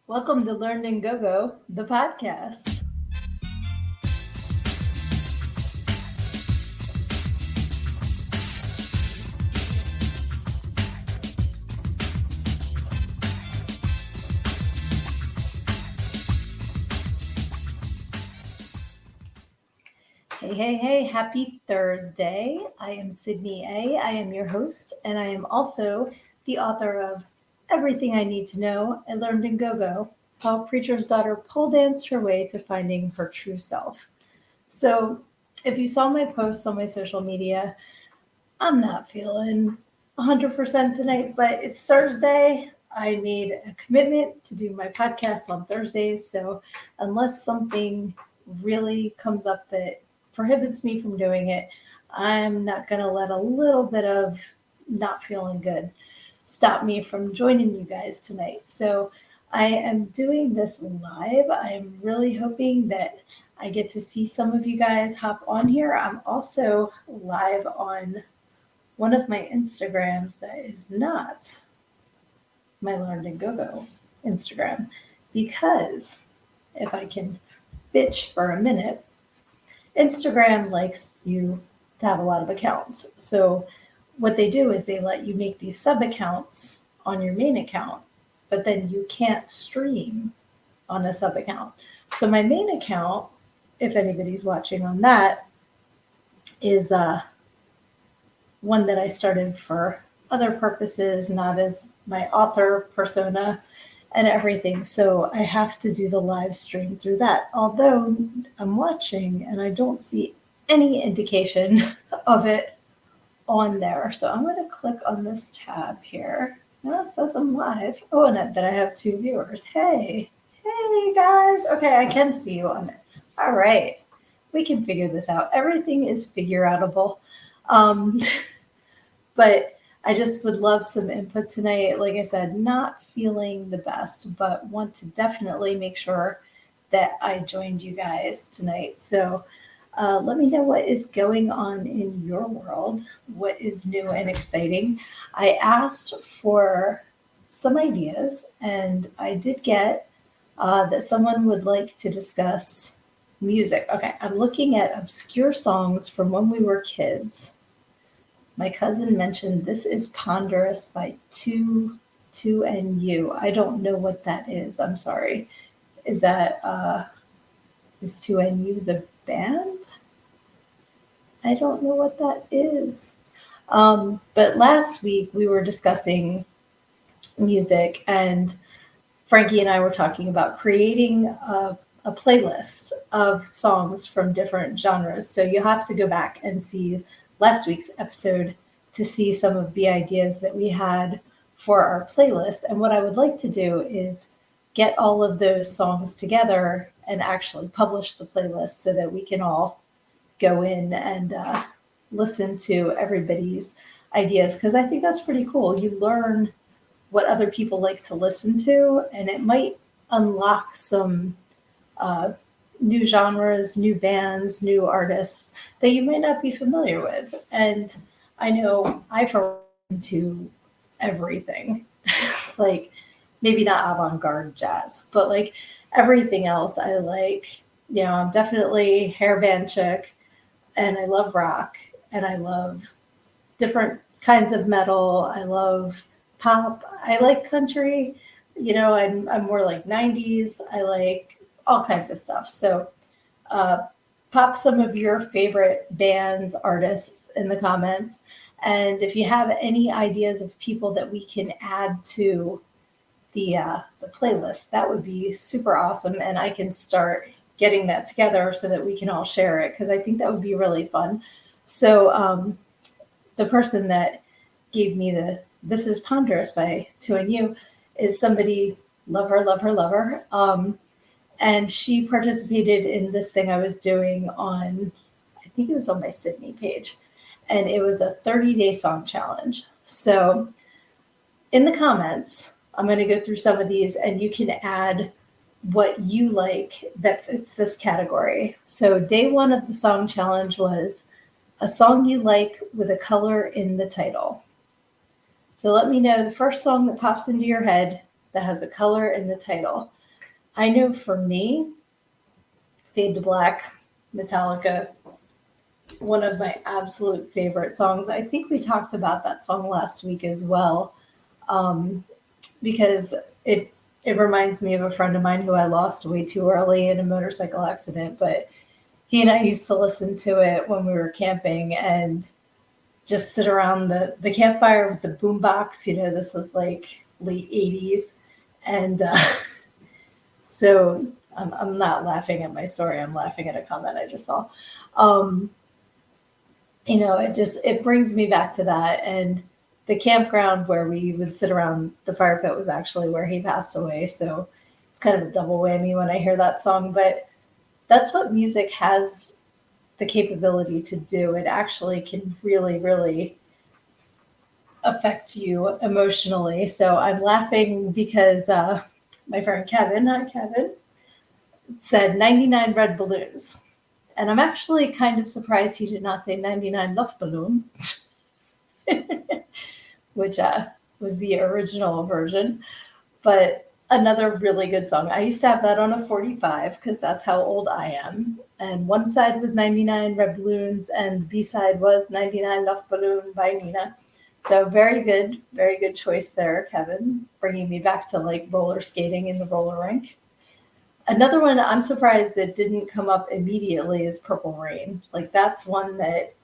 Welcome to Learn and Go Go, the podcast. Hey, happy Thursday. I am Sydnee A. I am your host, and I am also the author of Everything I Need to Know I Learned in Go Go, How a Preacher's Daughter Pole Danced Her Way to Finding Her True Self. So, if you saw my posts on my social media, I'm not feeling 100% tonight, but it's Thursday. I made a commitment to do my podcast on Thursdays, so unless something really comes up that prohibits me from doing it, I'm not going to let a little bit of not feeling good stop me from joining you guys tonight. So I am doing this live. I am really hoping that I get to see some of you guys hop on here. I'm also live on one of my Instagrams that is not my Learn and Go Go Instagram, because if I can bitch for a minute, Instagram likes you to have a lot of accounts. So what they do is they let you make these sub accounts on your main account, but then you can't stream on a sub account. So my main account, if anybody's watching on that, is one that I started for other purposes, not as my author persona and everything. So I have to do the live stream through that. Although I'm watching and I don't see any indication of it on there. So I'm going to click on this tab here. Now it says I'm live. Oh, and that I have 2 viewers. Hey guys. Okay, I can see you on it. All right. We can figure this out. Everything is figure-outable. But I just would love some input tonight. Like I said, not feeling the best, but want to definitely make sure that I joined you guys tonight. So let me know what is going on in your world, what is new and exciting. I asked for some ideas, and I did get that someone would like to discuss music. Okay, I'm looking at obscure songs from when we were kids. My cousin mentioned This Is Ponderous by 2NU. I don't know what that is. I'm sorry. Is that, is 2NU the band? I don't know what that is. But last week we were discussing music, and Frankie and I were talking about creating a playlist of songs from different genres. So you have to go back and see last week's episode to see some of the ideas that we had for our playlist. And what I would like to do is get all of those songs together and actually publish the playlist so that we can all go in and listen to everybody's ideas, because I think that's pretty cool. You learn what other people like to listen to, and it might unlock some new genres, new bands, new artists that you might not be familiar with. And I know I've into everything, like maybe not avant-garde jazz, but like everything else I like. You know, I'm definitely hairband chick, and I love rock, and I love different kinds of metal. I love pop. I like country. You know, I'm more like 90s. I like all kinds of stuff. So pop some of your favorite bands, artists in the comments. And if you have any ideas of people that we can add to the playlist, that would be super awesome. And I can start getting that together so that we can all share it, because I think that would be really fun. So the person that gave me the This Is Ponderous by 2NU is somebody, love her. And she participated in this thing I was doing on, I think it was on my Sydnee page, and it was a 30-day song challenge. So in the comments, I'm going to go through some of these, and you can add what you like that fits this category. So day 1 of the song challenge was a song you like with a color in the title. So let me know the first song that pops into your head that has a color in the title. I know for me, Fade to Black, Metallica, one of my absolute favorite songs. I think we talked about that song last week as well, because it reminds me of a friend of mine who I lost way too early in a motorcycle accident. But he and I used to listen to it when we were camping and just sit around the campfire with the boombox. This was like late 80s. And so I'm not laughing at my story. I'm laughing at a comment I just saw. It brings me back to that. And the campground where we would sit around the fire pit was actually where he passed away. So it's kind of a double whammy when I hear that song. But that's what music has the capability to do. It actually can really, really affect you emotionally. So I'm laughing because my friend Kevin, hi Kevin, said 99 red balloons. And I'm actually kind of surprised he did not say 99 love balloon, which was the original version. But another really good song. I used to have that on a 45 because that's how old I am. And one side was 99 red balloons and the B-side was 99 love balloon by Nina. So very good choice there, Kevin, bringing me back to like roller skating in the roller rink. Another one I'm surprised that didn't come up immediately is Purple Rain. Like that's one that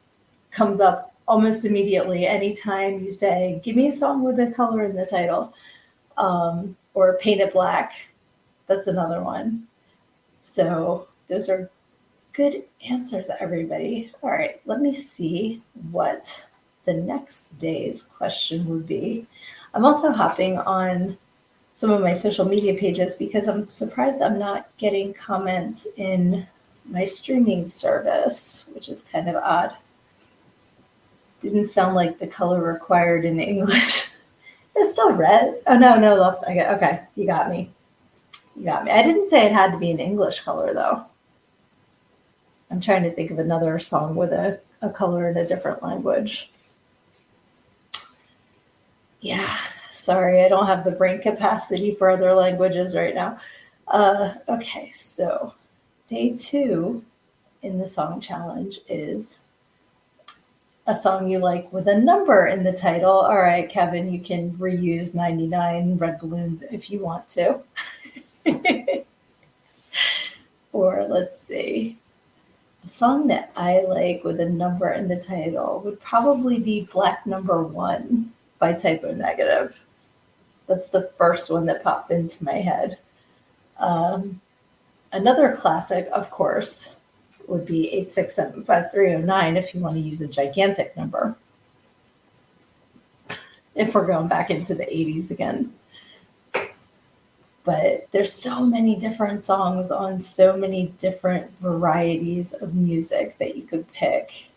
comes up almost immediately anytime you say, give me a song with a color in the title, or Paint It Black. That's another one. So those are good answers, everybody. All right, let me see what the next day's question would be. I'm also hopping on some of my social media pages because I'm surprised I'm not getting comments in my streaming service, which is kind of odd. Didn't sound like the color required in English. It's still red. Oh, no, left. Okay, you got me. I didn't say it had to be an English color, though. I'm trying to think of another song with a color in a different language. Yeah, sorry, I don't have the brain capacity for other languages right now. Okay, so day 2 in the song challenge is a song you like with a number in the title. All right, Kevin, you can reuse 99 red balloons if you want to. Or let's see. A song that I like with a number in the title would probably be Black Number 1 by Typo Negative. That's the first one that popped into my head. Another classic, of course, would be 8675309 if you want to use a gigantic number. If we're going back into the 80s again. But there's so many different songs on so many different varieties of music that you could pick.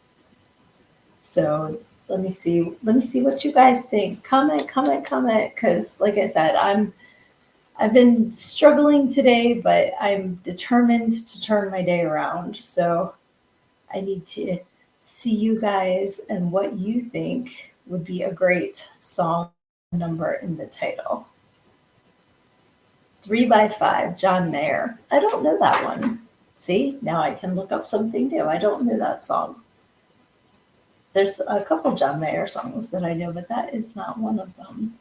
So let me see what you guys think. Comment, because like I said, I've been struggling today, but I'm determined to turn my day around. So I need to see you guys and what you think would be a great song number in the title. 3x5, John Mayer. I don't know that one. See, now I can look up something new. I don't know that song. There's a couple John Mayer songs that I know, but that is not one of them.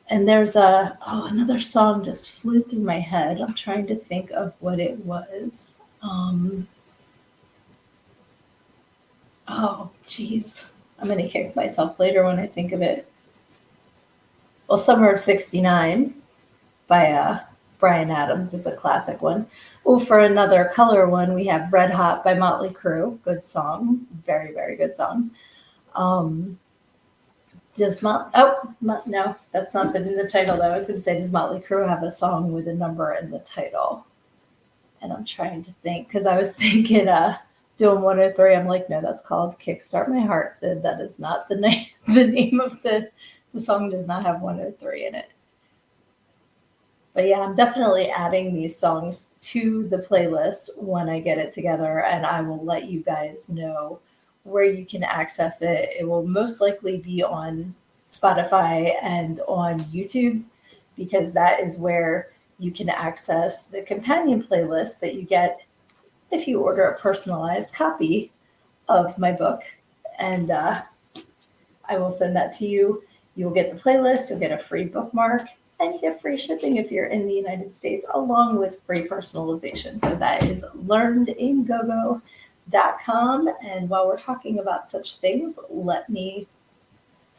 And there's another song just flew through my head. I'm trying to think of what it was. Oh, geez. I'm going to kick myself later when I think of it. Well, Summer of 69 by Bryan Adams is a classic one. Oh, for another color one, we have Red Hot by Motley Crue. Good song. Very, very good song. No, that's not in the title though. I was going to say, does Motley Crue have a song with a number in the title? And I'm trying to think, because I was thinking doing 103. I'm like, no, that's called Kickstart My Heart, Sid. That is not the name. The name of the song does not have 103 in it. But yeah, I'm definitely adding these songs to the playlist when I get it together, and I will let you guys know where you can access it. It will most likely be on Spotify and on YouTube, because that is where you can access the companion playlist that you get if you order a personalized copy of my book. And I will send that to you. You'll get the playlist, you'll get a free bookmark, and you get free shipping if you're in the United States, along with free personalization. So that is learnedingogo.com. And while we're talking about such things, let me,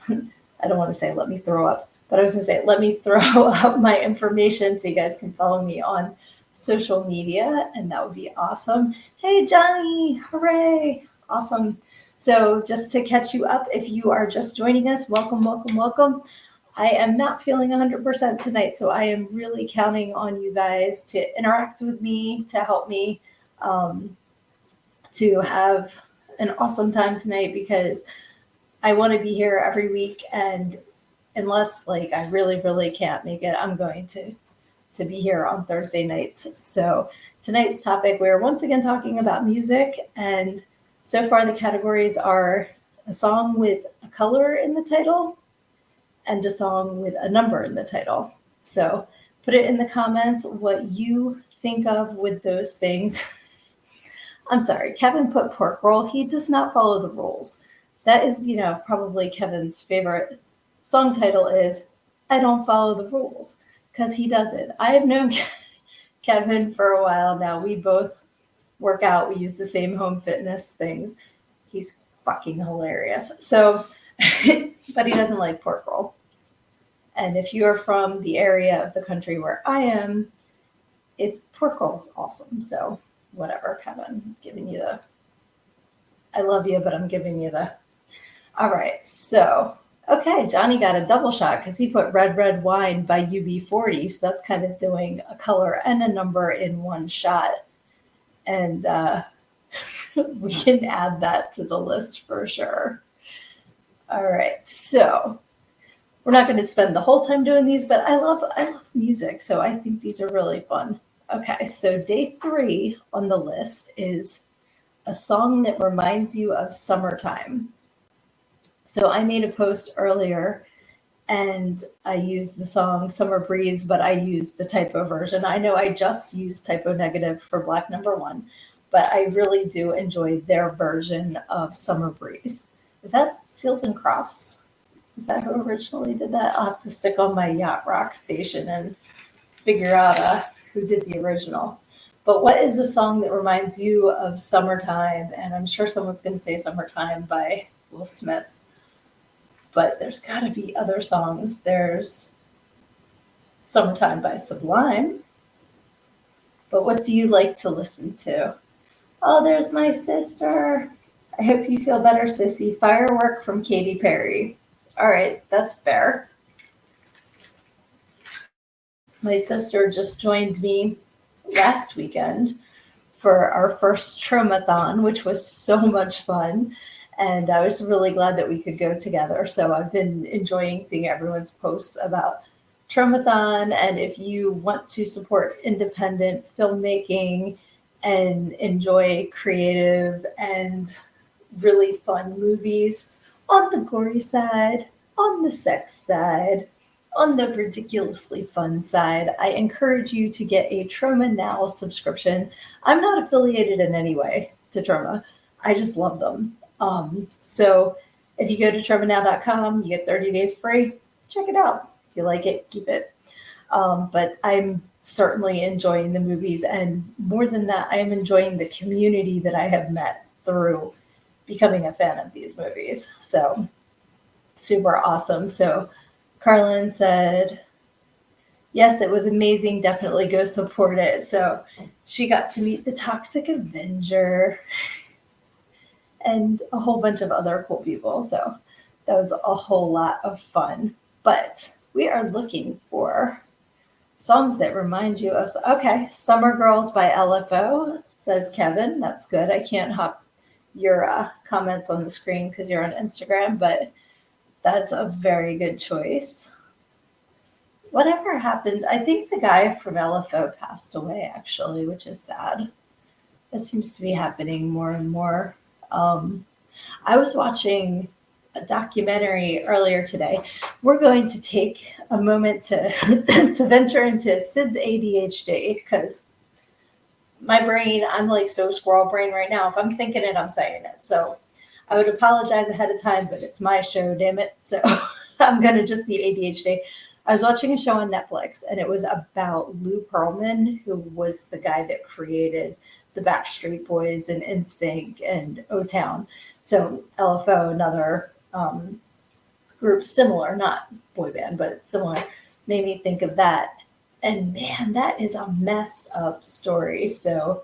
I don't want to say let me throw up, but I was going to say let me throw up my information so you guys can follow me on social media, and that would be awesome. Hey, Johnny, hooray, awesome. So just to catch you up, if you are just joining us, welcome, welcome, welcome. I am not feeling 100% tonight, so I am really counting on you guys to interact with me, to help me to have an awesome time tonight, because I want to be here every week, and unless like I really, really can't make it, I'm going to be here on Thursday nights. So tonight's topic, we're once again talking about music, and so far the categories are a song with a color in the title and a song with a number in the title. So put it in the comments what you think of with those things. I'm sorry, Kevin put pork roll. He does not follow the rules. That is, probably Kevin's favorite song title is I Don't Follow the Rules, because he doesn't. I have known Kevin for a while now. We both work out. We use the same home fitness things. He's fucking hilarious. So, but he doesn't like pork roll. And if you're from the area of the country where I am, it's pork roll's awesome. So whatever, Kevin, I'm giving you the, I love you, but I'm giving you the, all right. So, okay, Johnny got a double shot because he put Red Red Wine by UB40. So that's kind of doing a color and a number in one shot. And we can add that to the list for sure. All right, so we're not going to spend the whole time doing these, but I love music, so I think these are really fun. Okay, so day 3 on the list is a song that reminds you of summertime. So I made a post earlier, and I used the song Summer Breeze, but I used the typo version. I know I just used typo negative for Black Number One, but I really do enjoy their version of Summer Breeze. Is that Seals and Crofts? Is that who originally did that? I'll have to stick on my Yacht Rock station and figure out who did the original. But what is a song that reminds you of summertime? And I'm sure someone's going to say Summertime by Will Smith. But there's got to be other songs. There's Summertime by Sublime. But what do you like to listen to? Oh, there's my sister. I hope you feel better, sissy. Firework from Katy Perry. All right, that's fair. My sister just joined me last weekend for our first Tromathon, which was so much fun. And I was really glad that we could go together. So I've been enjoying seeing everyone's posts about Tromathon. And if you want to support independent filmmaking and enjoy creative and really fun movies on the gory side, on the sex side, on the ridiculously fun side, I encourage you to get a Troma Now subscription. I'm not affiliated in any way to Troma. I just love them. So if you go to TromaNow.com, you get 30 days free. Check it out. If you like it, keep it. But I'm certainly enjoying the movies. And more than that, I am enjoying the community that I have met through becoming a fan of these movies. So super awesome. So Carlin said, yes, it was amazing. Definitely go support it. So she got to meet the Toxic Avenger and a whole bunch of other cool people. So that was a whole lot of fun. But we are looking for songs that remind you of, okay, Summer Girls by LFO, says Kevin. That's good. I can't hop your comments on the screen because you're on Instagram, but that's a very good choice. Whatever happened, I think the guy from LFO passed away, actually, which is sad. It seems to be happening more and more. I was watching a documentary earlier today. We're going to take a moment to to venture into Sid's ADHD, because my brain, I'm like so squirrel brain right now. If I'm thinking it, I'm saying it. So I would apologize ahead of time, but it's my show, damn it. So I'm going to just be ADHD. I was watching a show on Netflix, and it was about Lou Pearlman, who was the guy that created the Backstreet Boys and NSYNC and O-Town. So LFO, another group similar, not boy band, but similar, made me think of that. And man, that is a messed up story. So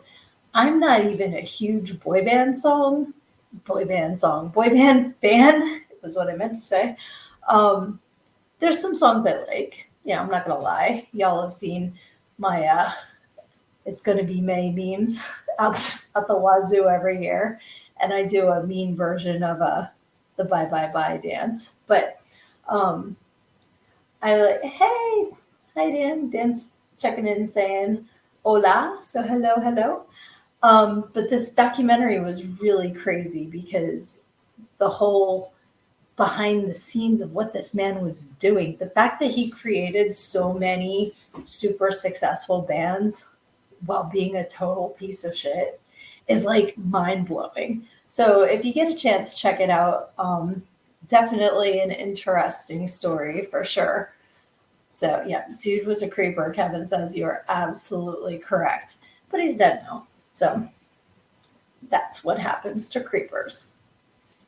I'm not even a huge boy band fan was what I meant to say. There's some songs I like. Yeah, I'm not gonna lie. Y'all have seen my "It's Gonna Be May" memes out the wazoo every year, and I do a mean version of the "Bye Bye Bye" dance. But I like, hey, hi Dan. Dan's checking in saying hola, so hello. But this documentary was really crazy because the whole behind the scenes of what this man was doing, the fact that he created so many super successful bands while being a total piece of shit is like mind blowing. So if you get a chance, check it out. Definitely an interesting story for sure. So yeah, dude was a creeper. Kevin says you are absolutely correct, but he's dead now. So that's what happens to creepers.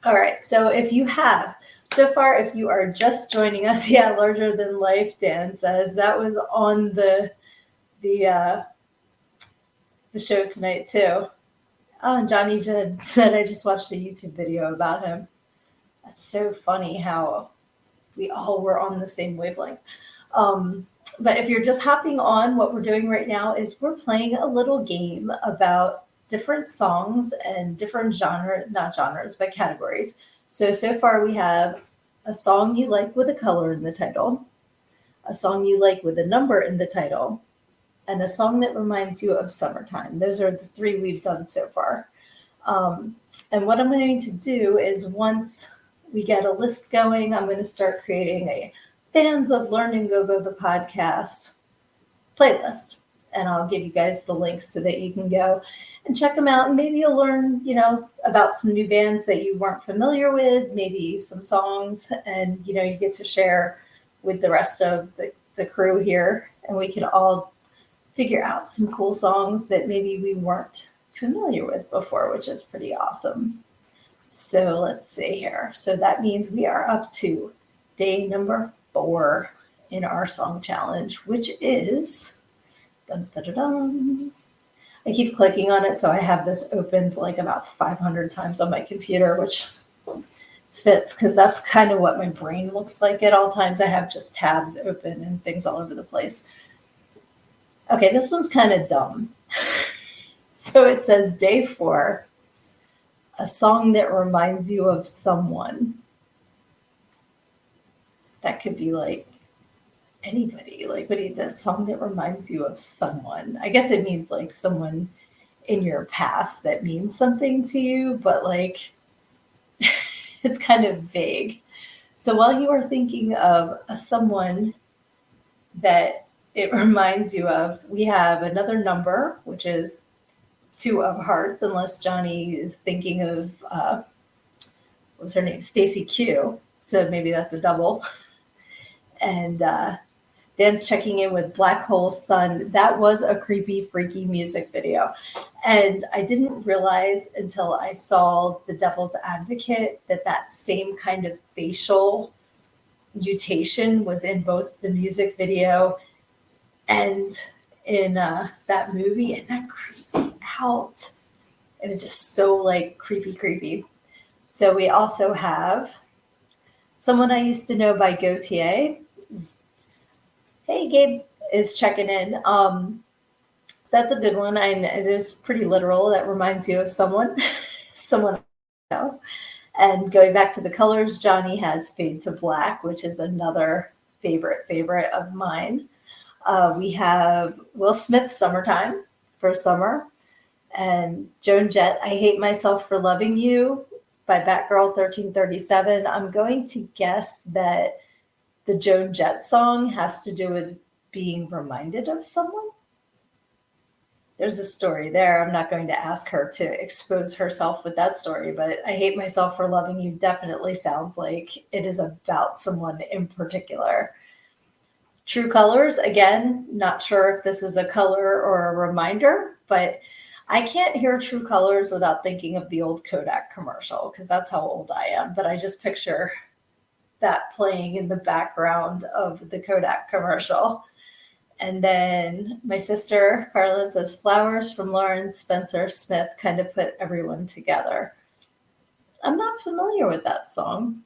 All right. So if you have so far, if you are just joining us, yeah, larger than life, Dan says that was on the show tonight too. Oh, and Johnny said I just watched a YouTube video about him. That's so funny how we all were on the same wavelength. But if you're just hopping on, what we're doing right now is we're playing a little game about different songs and different not genres, but categories. So far we have a song you like with a color in the title, a song you like with a number in the title, and a song that reminds you of summertime. Those are the three we've done so far. And what I'm going to do is once we get a list going, I'm going to start creating a Fans of Learn and Go Go the podcast playlist. And I'll give you guys the links so that you can go and check them out. And maybe you'll learn, about some new bands that you weren't familiar with, maybe some songs, and, you get to share with the rest of the crew here. And we can all figure out some cool songs that maybe we weren't familiar with before, which is pretty awesome. So let's see here. So that means we are up to day number 4 in our song challenge, which is dun, dun, dun, dun. I keep clicking on it, so I have this opened like about 500 times on my computer, which fits because that's kind of what my brain looks like at all times. I have just tabs open and things all over the place. Okay, this one's kind of dumb. So it says day 4, a song that reminds you of someone. That could be like anybody. Like, what is that song that reminds you of someone? I guess it means like someone in your past that means something to you, but like it's kind of vague. So while you are thinking of a someone that it reminds you of, we have another number, which is 2 of hearts, unless Johnny is thinking of what was her name? Stacy Q. So maybe that's a double. And Dan's checking in with Black Hole Sun. That was a creepy, freaky music video. And I didn't realize until I saw The Devil's Advocate that same kind of facial mutation was in both the music video and in that movie. And that creeped me out. It was just so like creepy. So we also have Someone I Used to Know by Gautier. Hey, Gabe is checking in. That's a good one. And it is pretty literal. That reminds you of someone I know. And going back to the colors, Johnny has Fade to Black, which is another favorite of mine. We have Will Smith, Summertime for summer. And Joan Jett, I Hate Myself for Loving You. by Batgirl 1337. I'm going to guess that the Joan Jett song has to do with being reminded of someone. There's a story there. I'm not going to ask her to expose herself with that story, but I Hate Myself for Loving You definitely sounds like it is about someone in particular. True Colors, again, not sure if this is a color or a reminder, but I can't hear True Colors without thinking of the old Kodak commercial, because that's how old I am. But I just picture that playing in the background of the Kodak commercial. And then my sister, Carlin, says Flowers from Lawrence Spencer Smith kind of put everyone together. I'm not familiar with that song.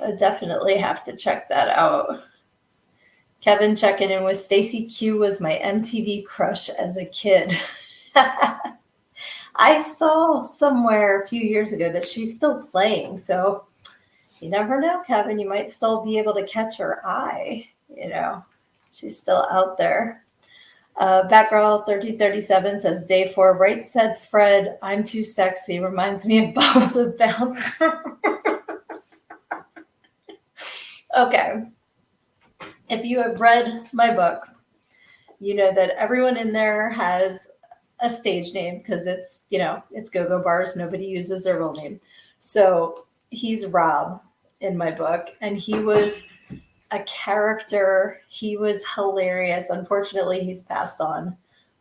I definitely have to check that out. Kevin checking in with Stacy Q was my MTV crush as a kid. I saw somewhere a few years ago that she's still playing. So you never know, Kevin. You might still be able to catch her eye. You know, she's still out there. Batgirl 1337 says, Day 4, Right Said Fred, I'm Too Sexy. Reminds me of Bob the Bouncer. Okay. If you have read my book, you know that everyone in there has a stage name because it's, you know, it's Go-Go Bars. Nobody uses their real name. So he's Rob in my book, and he was a character. He was hilarious. Unfortunately, he's passed on.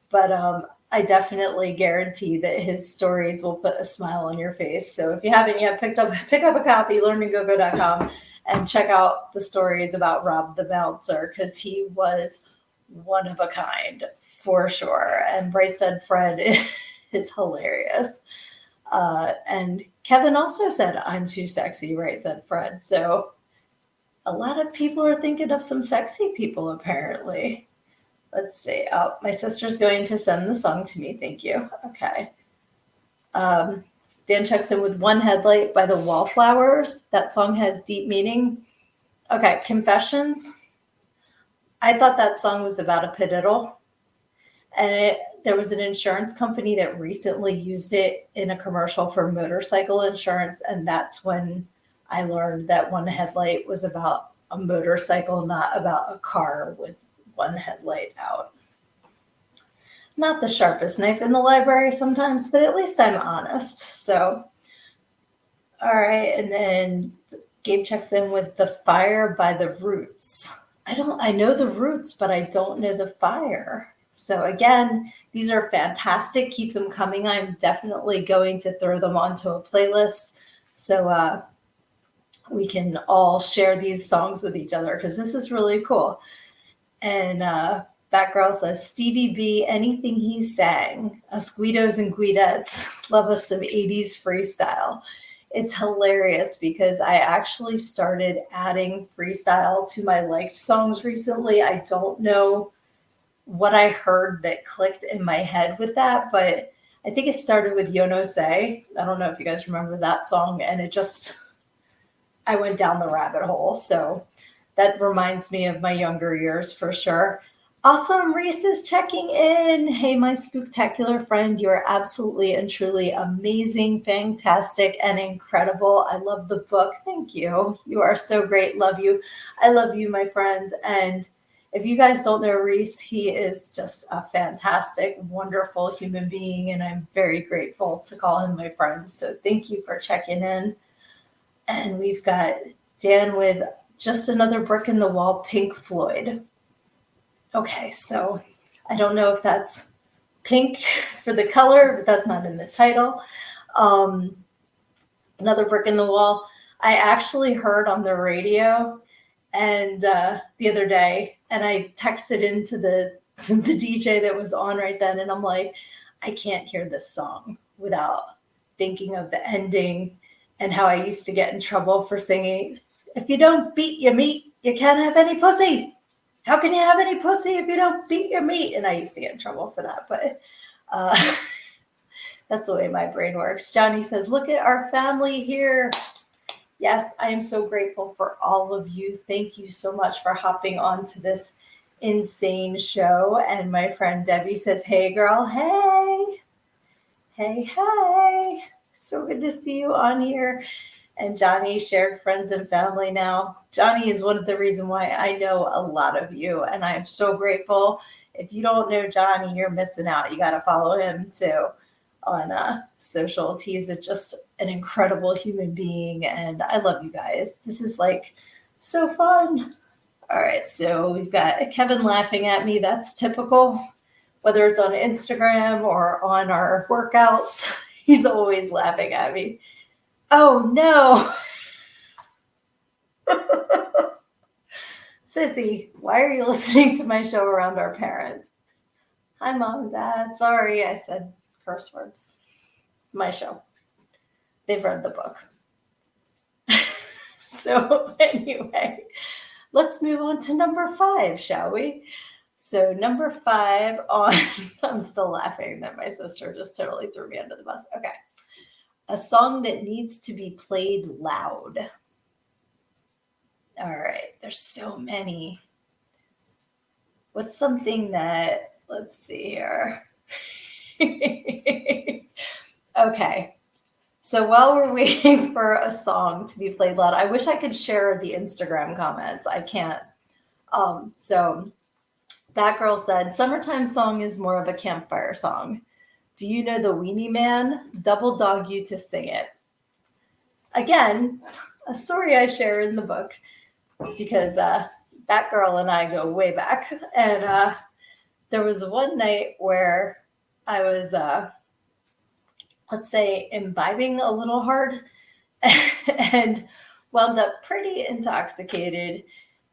But I definitely guarantee that his stories will put a smile on your face. So if you haven't yet, pick up a copy, learninggogo.com, and check out the stories about Rob the Bouncer, because he was one of a kind for sure. And Bright Said Fred is hilarious. And Kevin also said, I'm too sexy, Right Said Fred. So a lot of people are thinking of some sexy people, apparently. Let's see. Oh, my sister's going to send the song to me. Thank you. Okay. Dan checks in with One Headlight by the Wallflowers. That song has deep meaning. Okay, Confessions. I thought that song was about a padiddle. And there was an insurance company that recently used it in a commercial for motorcycle insurance. And that's when I learned that One Headlight was about a motorcycle, not about a car with one headlight out. Not the sharpest knife in the library sometimes, but at least I'm honest. So, all right. And then Gabe checks in with The Fire by the Roots. I know the Roots, but I don't know The Fire. So again, these are fantastic. Keep them coming. I'm definitely going to throw them onto a playlist. So we can all share these songs with each other, because this is really cool. And Batgirl says, Stevie B, anything he sang, us Guidos and Guidettes, love us some 80s freestyle. It's hilarious because I actually started adding freestyle to my liked songs recently. I don't know what I heard that clicked in my head with that, but I think it started with Yo No Sé. I don't know if you guys remember that song, and I went down the rabbit hole. So that reminds me of my younger years for sure. Awesome. Reese is checking in. Hey, my spooktacular friend, you are absolutely and truly amazing, fantastic, and incredible. I love the book. Thank you. You are so great. Love you. I love you, my friends. And if you guys don't know Reese, he is just a fantastic, wonderful human being, and I'm very grateful to call him my friend. So thank you for checking in. And we've got Dan with Just Another Brick in the Wall, Pink Floyd. Okay, so I don't know if that's pink for the color, but that's not in the title. Another Brick in the Wall. I actually heard on the radio and the other day, and I texted into the DJ that was on right then, and I'm like, I can't hear this song without thinking of the ending and how I used to get in trouble for singing, if you don't beat your meat, you can't have any pussy. How can you have any pussy if you don't beat your meat? And I used to get in trouble for that, but that's the way my brain works. Johnny says, look at our family here. Yes, I am so grateful for all of you. Thank you so much for hopping on to this insane show. And my friend Debbie says, hey, girl, hey. Hey, hey. So good to see you on here. And Johnny shared friends and family now. Johnny is one of the reasons why I know a lot of you, and I'm so grateful. If you don't know Johnny, you're missing out. You got to follow him too on socials. He's just an incredible human being, and I love you guys. This is like so fun. All right, so we've got Kevin laughing at me. That's typical, whether it's on Instagram or on our workouts. He's always laughing at me. Oh no. Sissy, why are you listening to my show around our parents? Hi, Mom and Dad. Sorry, I said curse words. My show. They've read the book. So anyway, let's move on to number 5, shall we? So number 5 on, I'm still laughing that my sister just totally threw me under the bus. Okay. A song that needs to be played loud. All right, there's so many. What's something that, let's see here. Okay, so while we're waiting for a song to be played loud, I wish I could share the Instagram comments. I can't. So that girl said, summertime song is more of a campfire song. Do you know the Weenie Man? Double dog you to sing it. Again, a story I share in the book because that girl and I go way back. And there was one night where I was, let's say, imbibing a little hard and wound up pretty intoxicated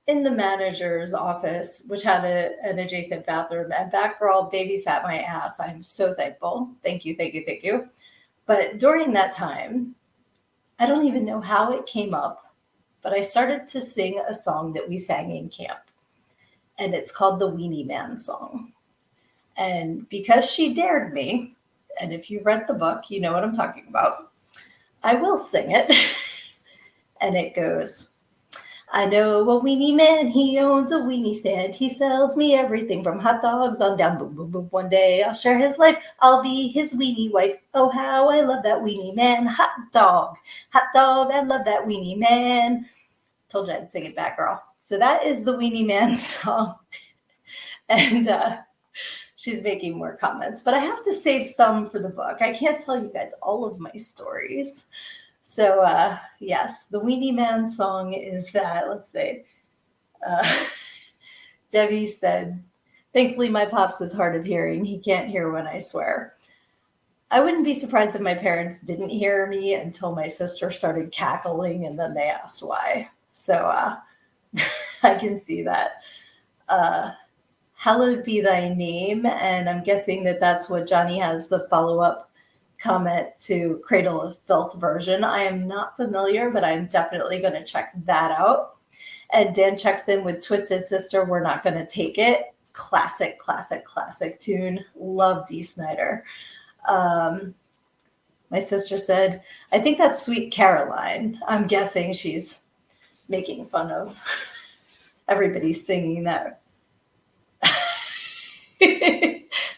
in the manager's office, which had an adjacent bathroom, and that girl babysat my ass. I'm so thankful. Thank you, thank you, thank you. But during that time, I don't even know how it came up, but I started to sing a song that we sang in camp, and it's called the Weenie Man song. And because she dared me, and if you read the book, you know what I'm talking about, I will sing it. And it goes, I know a weenie man, he owns a weenie stand. He sells me everything from hot dogs on down. Boom, boom, boom. One day I'll share his life. I'll be his weenie wife. Oh, how I love that weenie man. Hot dog, I love that weenie man. Told you I'd sing it back, girl. So that is the Weenie Man song. And she's making more comments, but I have to save some for the book. I can't tell you guys all of my stories. So, yes, the Weenie Man song is that. Let's see. Debbie said, thankfully my pops is hard of hearing. He can't hear when I swear. I wouldn't be surprised if my parents didn't hear me until my sister started cackling, and then they asked why. So I can see that. Hallowed be thy name. And I'm guessing that that's what Johnny has the follow-up comment to Cradle of Filth version. I am not familiar, but I'm definitely going to check that out. And Dan checks in with Twisted Sister, We're Not Gonna Take It. Classic, classic, classic tune. Love Dee Snider. My sister said, I think that's Sweet Caroline. I'm guessing she's making fun of everybody singing that.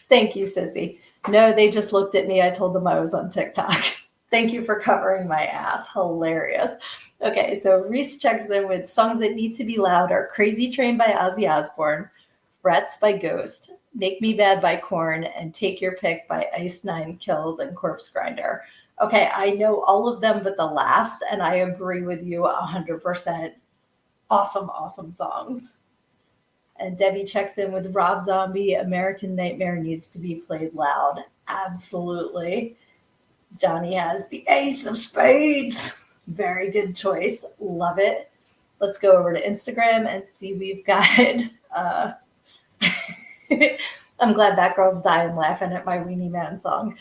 Thank you, Sissy. No, they just looked at me. I told them I was on TikTok. Thank you for covering my ass. Hilarious. Okay, so Reese checks in with songs that need to be louder. Crazy Train by Ozzy Osbourne, Rats by Ghost, Make Me Bad by Korn, and Take Your Pick by Ice Nine Kills and Corpse Grinder. Okay, I know all of them but the last, and I agree with you 100%. Awesome, awesome songs. And Debbie checks in with Rob Zombie, American Nightmare needs to be played loud. Absolutely. Johnny has the Ace of Spades. Very good choice. Love it. Let's go over to Instagram and see we've got I'm glad that girl's dying laughing at my Weenie Man song.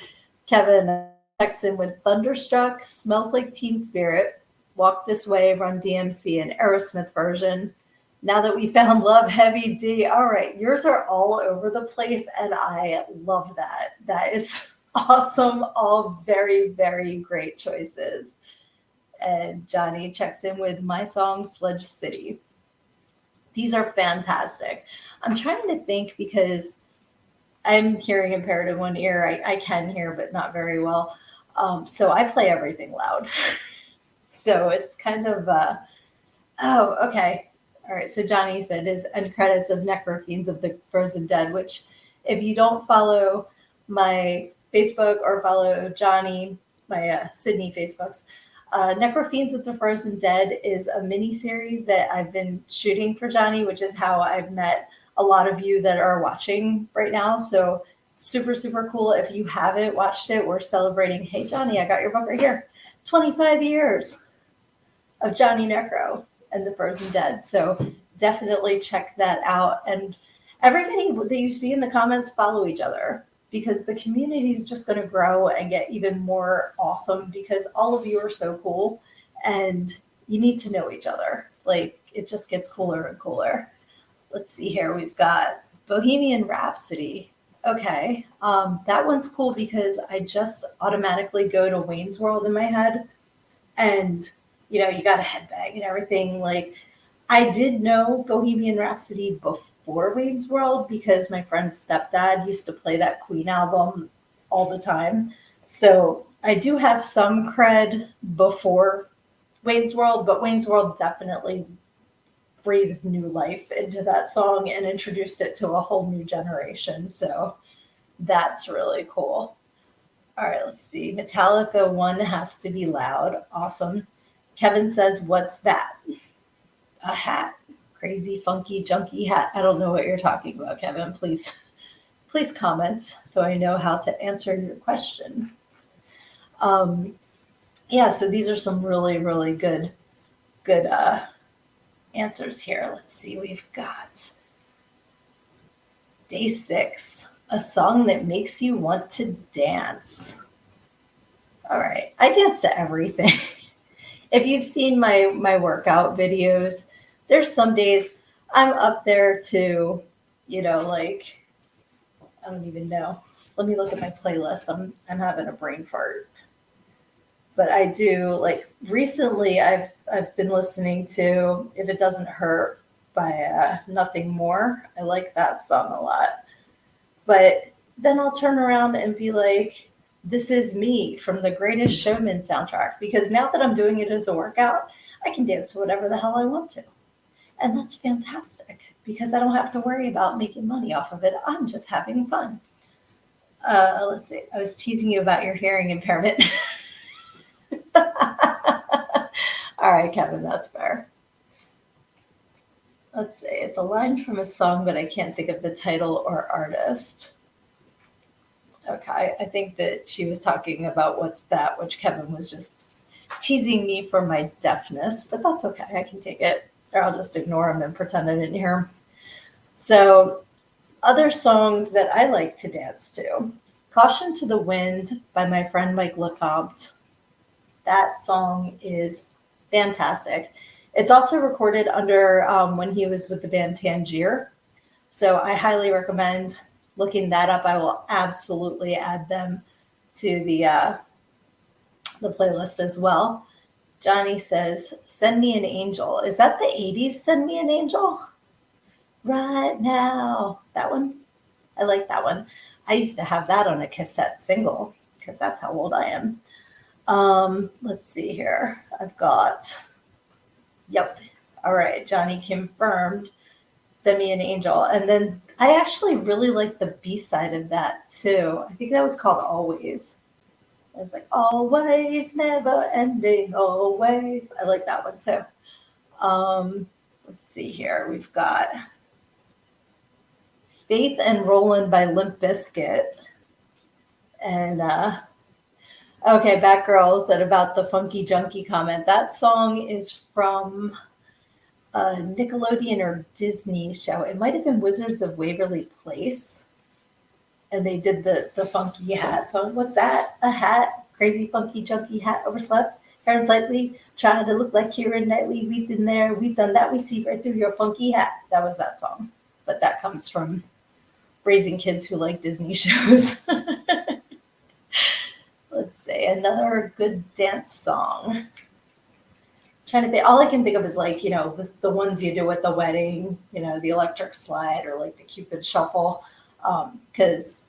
Kevin checks in with Thunderstruck, Smells Like Teen Spirit, Walk This Way, Run DMC, and Aerosmith version. Now That We Found Love, Heavy D. All right, yours are all over the place, and I love that. That is awesome. All very, very great choices. And Johnny checks in with my song, Sledge City. These are fantastic. I'm trying to think because I'm hearing impaired in one ear. I can hear, but not very well. So I play everything loud. So it's kind of, oh, okay. All right. So Johnny said his end credits of Necrofiends of the Frozen Dead, which if you don't follow my Facebook or follow Johnny, my Sydnee Facebooks, Necrofiends of the Frozen Dead is a mini series that I've been shooting for Johnny, which is how I've met a lot of you that are watching right now. So super, super cool. If you haven't watched it, we're celebrating. Hey, Johnny, I got your book right here. 25 years of Johnny Necro and the Frozen Dead. So definitely check that out. And everybody that you see in the comments, follow each other, because the community is just going to grow and get even more awesome, because all of you are so cool and you need to know each other. Like, it just gets cooler and cooler. Let's see here. We've got Bohemian Rhapsody. Okay. That one's cool because I just automatically go to Wayne's World in my head, and you know, you got a headbang and everything. Like, I did know Bohemian Rhapsody before Wayne's World because my friend's stepdad used to play that Queen album all the time. So I do have some cred before Wayne's World, but Wayne's World definitely breathed new life into that song and introduced it to a whole new generation. So that's really cool. All right, let's see. Metallica One Has to Be Loud. Awesome. Kevin says, what's that? A hat. Crazy, funky, junky hat. I don't know what you're talking about, Kevin. Please comment so I know how to answer your question. Yeah, so these are some really, really good answers here. Let's see. We've got Day 6, a song that makes you want to dance. All right. I dance to everything. If you've seen my workout videos, there's some days I'm up there to, you know, like, I don't even know. Let me look at my playlist. I'm having a brain fart. But I do, like, recently I've been listening to If It Doesn't Hurt by Nothing More. I like that song a lot. But then I'll turn around and be like, This Is Me from the Greatest Showman soundtrack, because now that I'm doing it as a workout, I can dance to whatever the hell I want to. And that's fantastic because I don't have to worry about making money off of it. I'm just having fun. Let's see. I was teasing you about your hearing impairment. All right, Kevin, that's fair. Let's see. It's a line from a song, but I can't think of the title or artist. Okay, I think that she was talking about What's That, which Kevin was just teasing me for my deafness, but that's okay. I can take it, or I'll just ignore him and pretend I didn't hear him. So, other songs that I like to dance to. Caution to the Wind by my friend Mike LeCompte. That song is fantastic. It's also recorded under when he was with the band Tangier. So I highly recommend looking that up. I will absolutely add them to the playlist as well. Johnny says, Send Me an Angel. Is that the 80s Send Me an Angel? Right now. That one? I like that one. I used to have that on a cassette single because that's how old I am. Let's see here. I've got, yep. All right. Johnny confirmed. Send Me an Angel. And then I actually really like the B-side of that too. I think that was called Always. It was like, always, never ending, always. I like that one too. Let's see here. We've got Faith and Rollin' by Limp Bizkit. And okay, Batgirl said about the funky junkie comment. That song is from a Nickelodeon or Disney show. It might have been Wizards of Waverly Place. And they did the funky hat song. What's that? A hat? Crazy funky junkie hat, overslept, hair unsightly, trying to look like Keira Knightley. We've been there, we've done that. We see right through your funky hat. That was that song. But that comes from raising kids who like Disney shows. Let's see, another good dance song. Trying to think, all I can think of is like, you know, the ones you do at the wedding, you know, the electric slide or like the Cupid shuffle. Because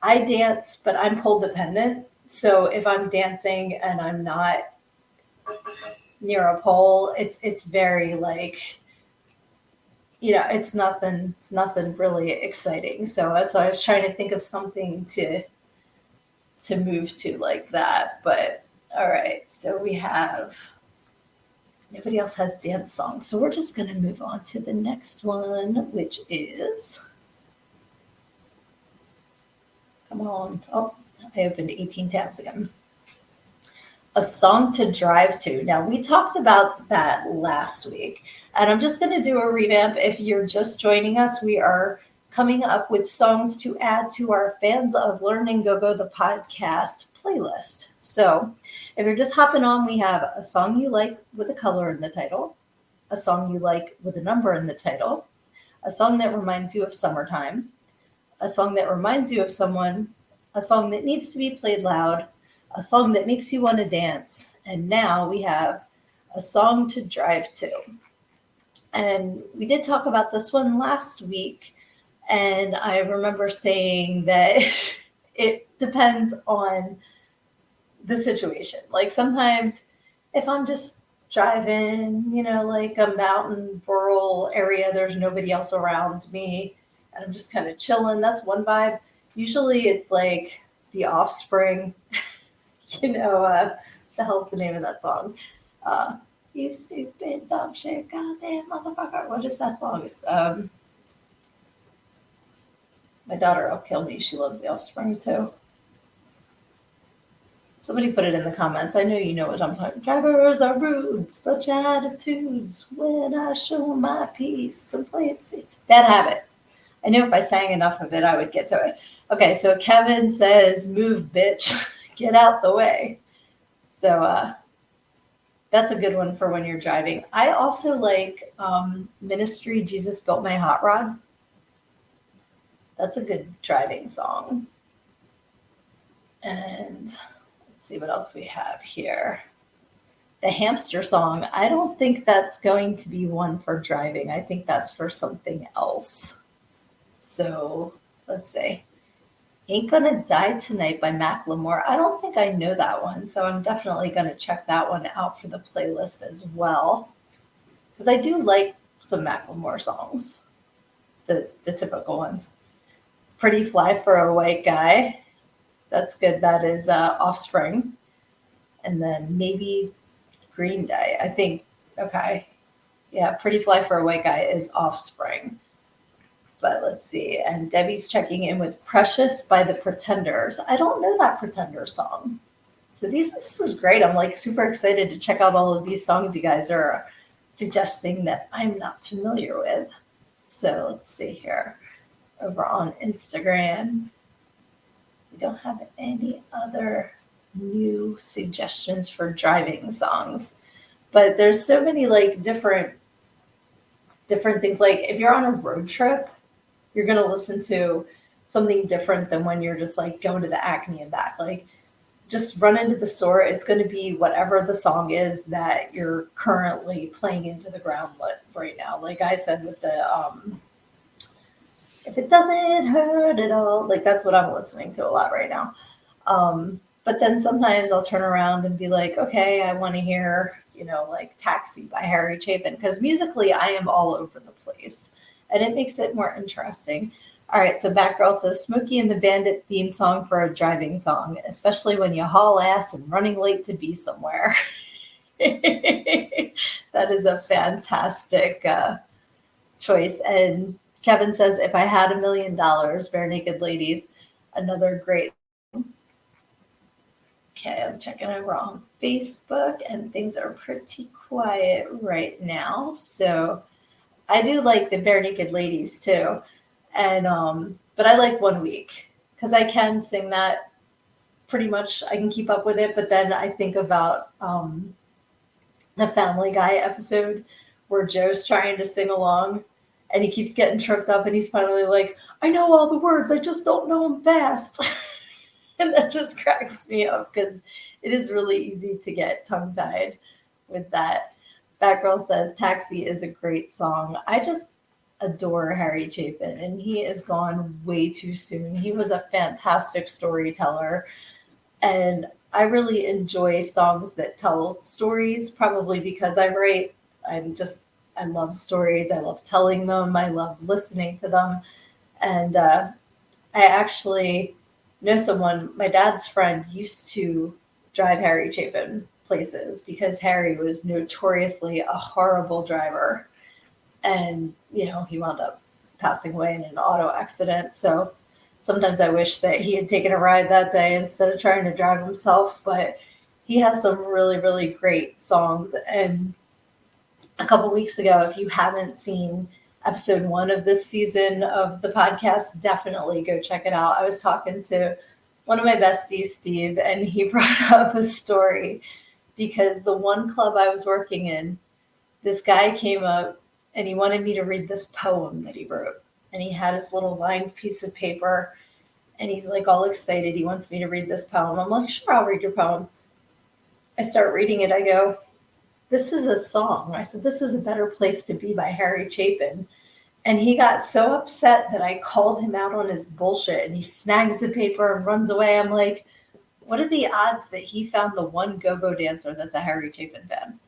I dance, but I'm pole dependent. So if I'm dancing and I'm not near a pole, it's very like, it's nothing really exciting. So that's why I was trying to think of something to move to like that. But all right, so we have nobody else has dance songs, so we're just gonna move on to the next one, which is come on. Oh, I opened 18 tabs again. A song to drive to. Now, we talked about that last week, and I'm just going to do a revamp. If you're just joining us, we are coming up with songs to add to our Fans of Learning Go-Go, the podcast playlist. So if you're just hopping on, we have a song you like with a color in the title, a song you like with a number in the title, a song that reminds you of summertime, a song that reminds you of someone, a song that needs to be played loud, a song that makes you want to dance. And now we have a song to drive to. And we did talk about this one last week. And I remember saying that it depends on the situation. Like sometimes if I'm just driving, like a mountain rural area, there's nobody else around me, and I'm just kind of chilling. That's one vibe. Usually it's like The Offspring. The hell's the name of that song? You stupid dog shit, goddamn motherfucker. What is that song? It's my daughter will kill me. She loves The Offspring too. Somebody put it in the comments. I know you know what I'm talking. Drivers are rude, such attitudes. When I show my peace, complacency. Bad habit. I knew if I sang enough of it, I would get to it. Okay, so Kevin says, "Move, bitch, get out the way." So that's a good one for when you're driving. I also like Ministry, Jesus Built My Hot Rod. That's a good driving song. And let's see what else we have here. The Hamster Song. I don't think that's going to be one for driving. I think that's for something else. So let's see. Ain't Gonna Die Tonight by Macklemore. I don't think I know that one, so I'm definitely going to check that one out for the playlist as well. Because I do like some Macklemore songs, the typical ones. Pretty Fly for a White Guy. That's good. That is Offspring. And then maybe Green Day. I think, okay. Yeah, Pretty Fly for a White Guy is Offspring. But let's see. And Debbie's checking in with Precious by the Pretenders. I don't know that Pretenders song. So this is great. I'm like super excited to check out all of these songs you guys are suggesting that I'm not familiar with. So let's see here. Over on Instagram, we don't have any other new suggestions for driving songs. But there's so many like different things. Like if you're on a road trip, you're going to listen to something different than when you're just like going to the Acme and back. Like just run into the store. It's going to be whatever the song is that you're currently playing into the ground right now. Like I said with the, if it doesn't hurt at all, like that's what I'm listening to a lot right now. But then sometimes I'll turn around and be like, okay, I want to hear, like Taxi by Harry Chapin, because musically I am all over the place. And it makes it more interesting. All right, so Batgirl says, Smokey and the Bandit theme song for a driving song, especially when you haul ass and running late to be somewhere. That is a fantastic choice. And Kevin says, if I had $1 million, Bare Naked Ladies, another great. Okay, I'm checking over on Facebook, and things are pretty quiet right now. So I do like the Bare Naked Ladies too, and but I like 1 Week because I can sing that pretty much. I can keep up with it, but then I think about the Family Guy episode where Joe's trying to sing along, and he keeps getting tripped up, and he's finally like, "I know all the words, I just don't know them fast," and that just cracks me up because it is really easy to get tongue-tied with that. Batgirl says, Taxi is a great song. I just adore Harry Chapin, and he is gone way too soon. He was a fantastic storyteller. And I really enjoy songs that tell stories, probably because I write. I love stories. I love telling them. I love listening to them. And I actually know someone, my dad's friend used to drive Harry Chapin places because Harry was notoriously a horrible driver. And, he wound up passing away in an auto accident. So sometimes I wish that he had taken a ride that day instead of trying to drive himself. But he has some really, really great songs. And a couple weeks ago, if you haven't seen episode 1 of this season of the podcast, definitely go check it out. I was talking to one of my besties, Steve, and he brought up a story because the one club I was working in, this guy came up and he wanted me to read this poem that he wrote. And he had his little lined piece of paper and he's like all excited. He wants me to read this poem. I'm like, sure, I'll read your poem. I start reading it. I go, this is a song. I said, this is a better place to be by Harry Chapin. And he got so upset that I called him out on his bullshit and he snags the paper and runs away. I'm like, what are the odds that he found the one go-go dancer that's a Harry Chapin fan?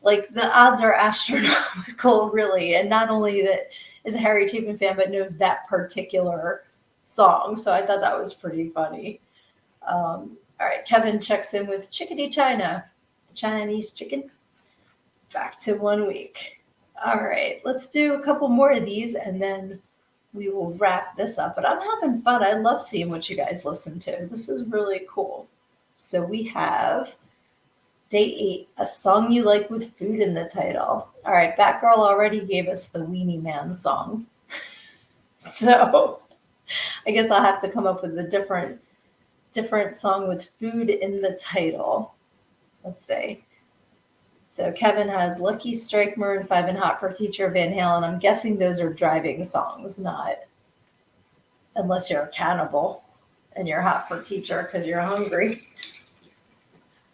Like, the odds are astronomical, really. And not only that is a Harry Chapin fan, but knows that particular song. So I thought that was pretty funny. All right, Kevin checks in with Chickadee China, the Chinese chicken. Back to 1 week. All right, let's do a couple more of these and then we will wrap this up. But I'm having fun. I love seeing what you guys listen to. This is really cool. So we have day 8, a song you like with food in the title. All right, Batgirl already gave us the Weenie Man song. So I guess I'll have to come up with a different song with food in the title. Let's see. So Kevin has Lucky Strike, Maroon 5, and Hot for Teacher, Van Halen. I'm guessing those are driving songs, not unless you're a cannibal and you're hot for teacher because you're hungry.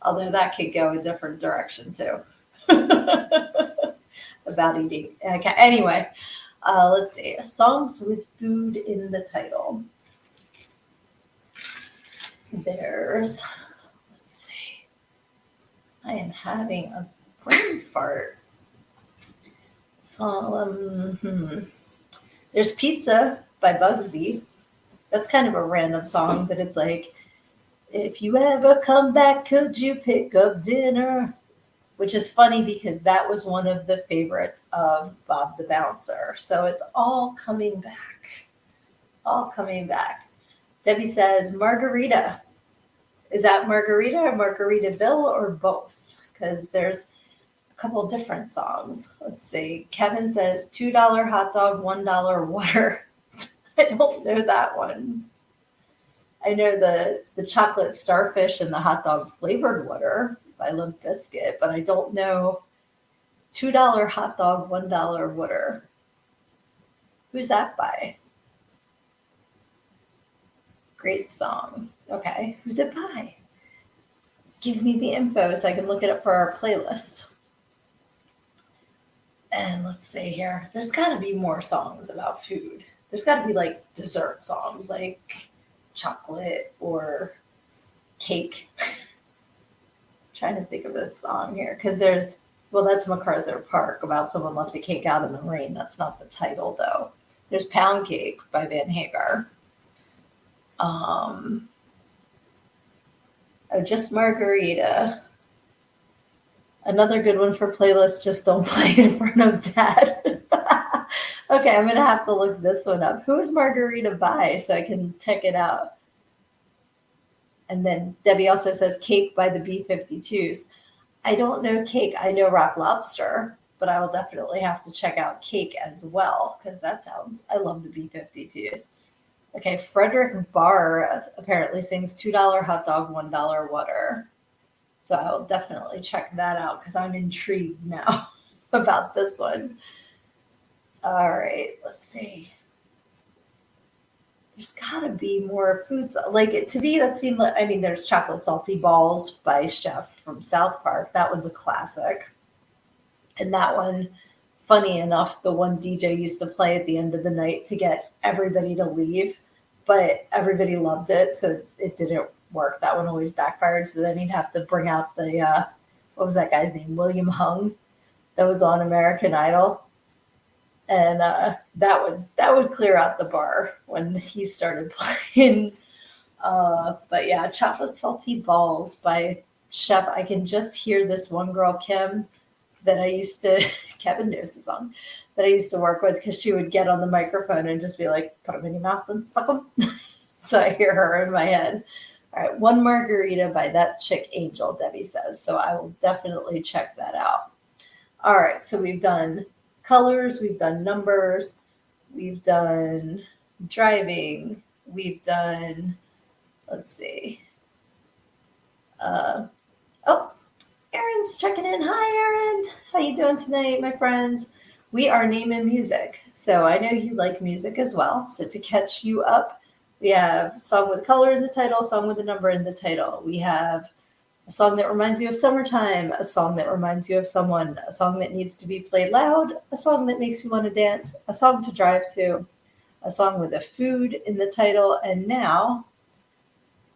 Although that could go a different direction too. About eating. Okay. Anyway, let's see. Songs with food in the title. Let's see. I am having a brain fart. So, there's Pizza by Bugsy. That's kind of a random song, but it's like, if you ever come back, could you pick up dinner? Which is funny because that was one of the favorites of Bob the Bouncer. So it's all coming back. All coming back. Debbie says, Margarita. Is that Margarita or Margaritaville or both? Because there's a couple different songs. Let's see. Kevin says $2 hot dog, $1 water. I don't know that one. I know the chocolate starfish and the hot dog flavored water by Limp Bizkit, but I don't know $2 hot dog, $1 water. Who's that by? Great song. Okay, who's it by? Give me the info so I can look it up for our playlist. And let's see here. There's got to be more songs about food. There's got to be like dessert songs, like chocolate or cake. Trying to think of this song here because that's MacArthur Park about someone left a cake out in the rain. That's not the title though. There's Pound Cake by Van Hagar. Just Margarita. Another good one for playlist, just don't play in front of Dad. Okay, I'm going to have to look this one up. Who is Margarita by so I can check it out? And then Debbie also says Cake by the B-52s. I don't know Cake. I know Rock Lobster, but I will definitely have to check out Cake as well because I love the B-52s. Okay, Frederick Barr apparently sings $2 hot dog, $1 water. So I will definitely check that out because I'm intrigued now about this one. All right, let's see. There's got to be more foods. Like, to me, that seemed like, there's Chocolate Salty Balls by Chef from South Park. That one's a classic. And that one, funny enough, the one DJ used to play at the end of the night to get everybody to leave, but everybody loved it, so it didn't work. That one always backfired. So then he'd have to bring out the what was that guy's name? William Hung, that was on American Idol, and that would clear out the bar when he started playing. But yeah, chocolate salty balls by Chef. I can just hear this one girl, Kim, that I used to. Kevin knows the song that I used to work with, because she would get on the microphone and just be like, "Put them in your mouth and suck them." So I hear her in my head. All right, one margarita by that chick Angel, Debbie says. So I will definitely check that out. All right, so we've done colors, we've done numbers, we've done driving, we've done, let's see. Oh, Erin's checking in. Hi, Erin. How you doing tonight, my friend? We are naming music. So I know you like music as well. So to catch you up, we have a song with a color in the title, a song with a number in the title. We have a song that reminds you of summertime, a song that reminds you of someone, a song that needs to be played loud, a song that makes you want to dance, a song to drive to, a song with a food in the title, and now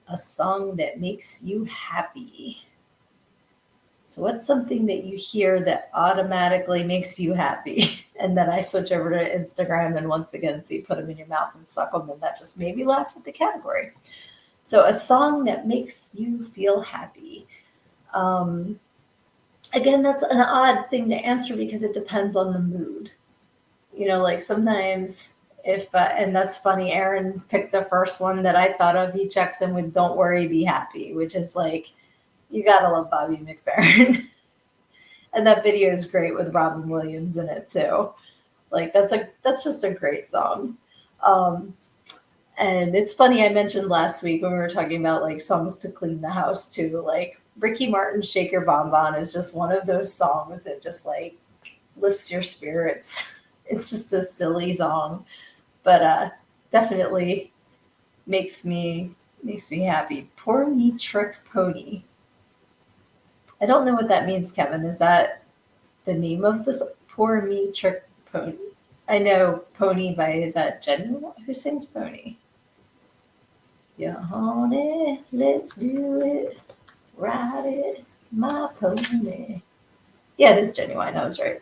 a song that makes you happy. So what's something that you hear that automatically makes you happy? And then I switch over to Instagram and once again see put them in your mouth and suck them, and that just made me laugh at the category. So a song that makes you feel happy. Again, that's an odd thing to answer because it depends on the mood. You know, like sometimes if, and that's funny, Aaron picked the first one that I thought of. He checks in with "Don't Worry, Be Happy," which is like, you gotta love Bobby McFerrin. And that video is great with Robin Williams in it too. Like that's just a great song. And it's funny, I mentioned last week when we were talking about like songs to clean the house too, like Ricky Martin's "Shake Your Bon Bon" is just one of those songs that just like lifts your spirits. It's just a silly song, but definitely makes me happy. "Pour Me Trick Pony." I don't know what that means, Kevin. Is that the name of this? "Pour Me Trick Pony"? I know "Pony" by, is that Jen? Who sings "Pony"? Yeah, honey, let's do it. Ride it, my pony. Yeah, it is Genuine. I was right.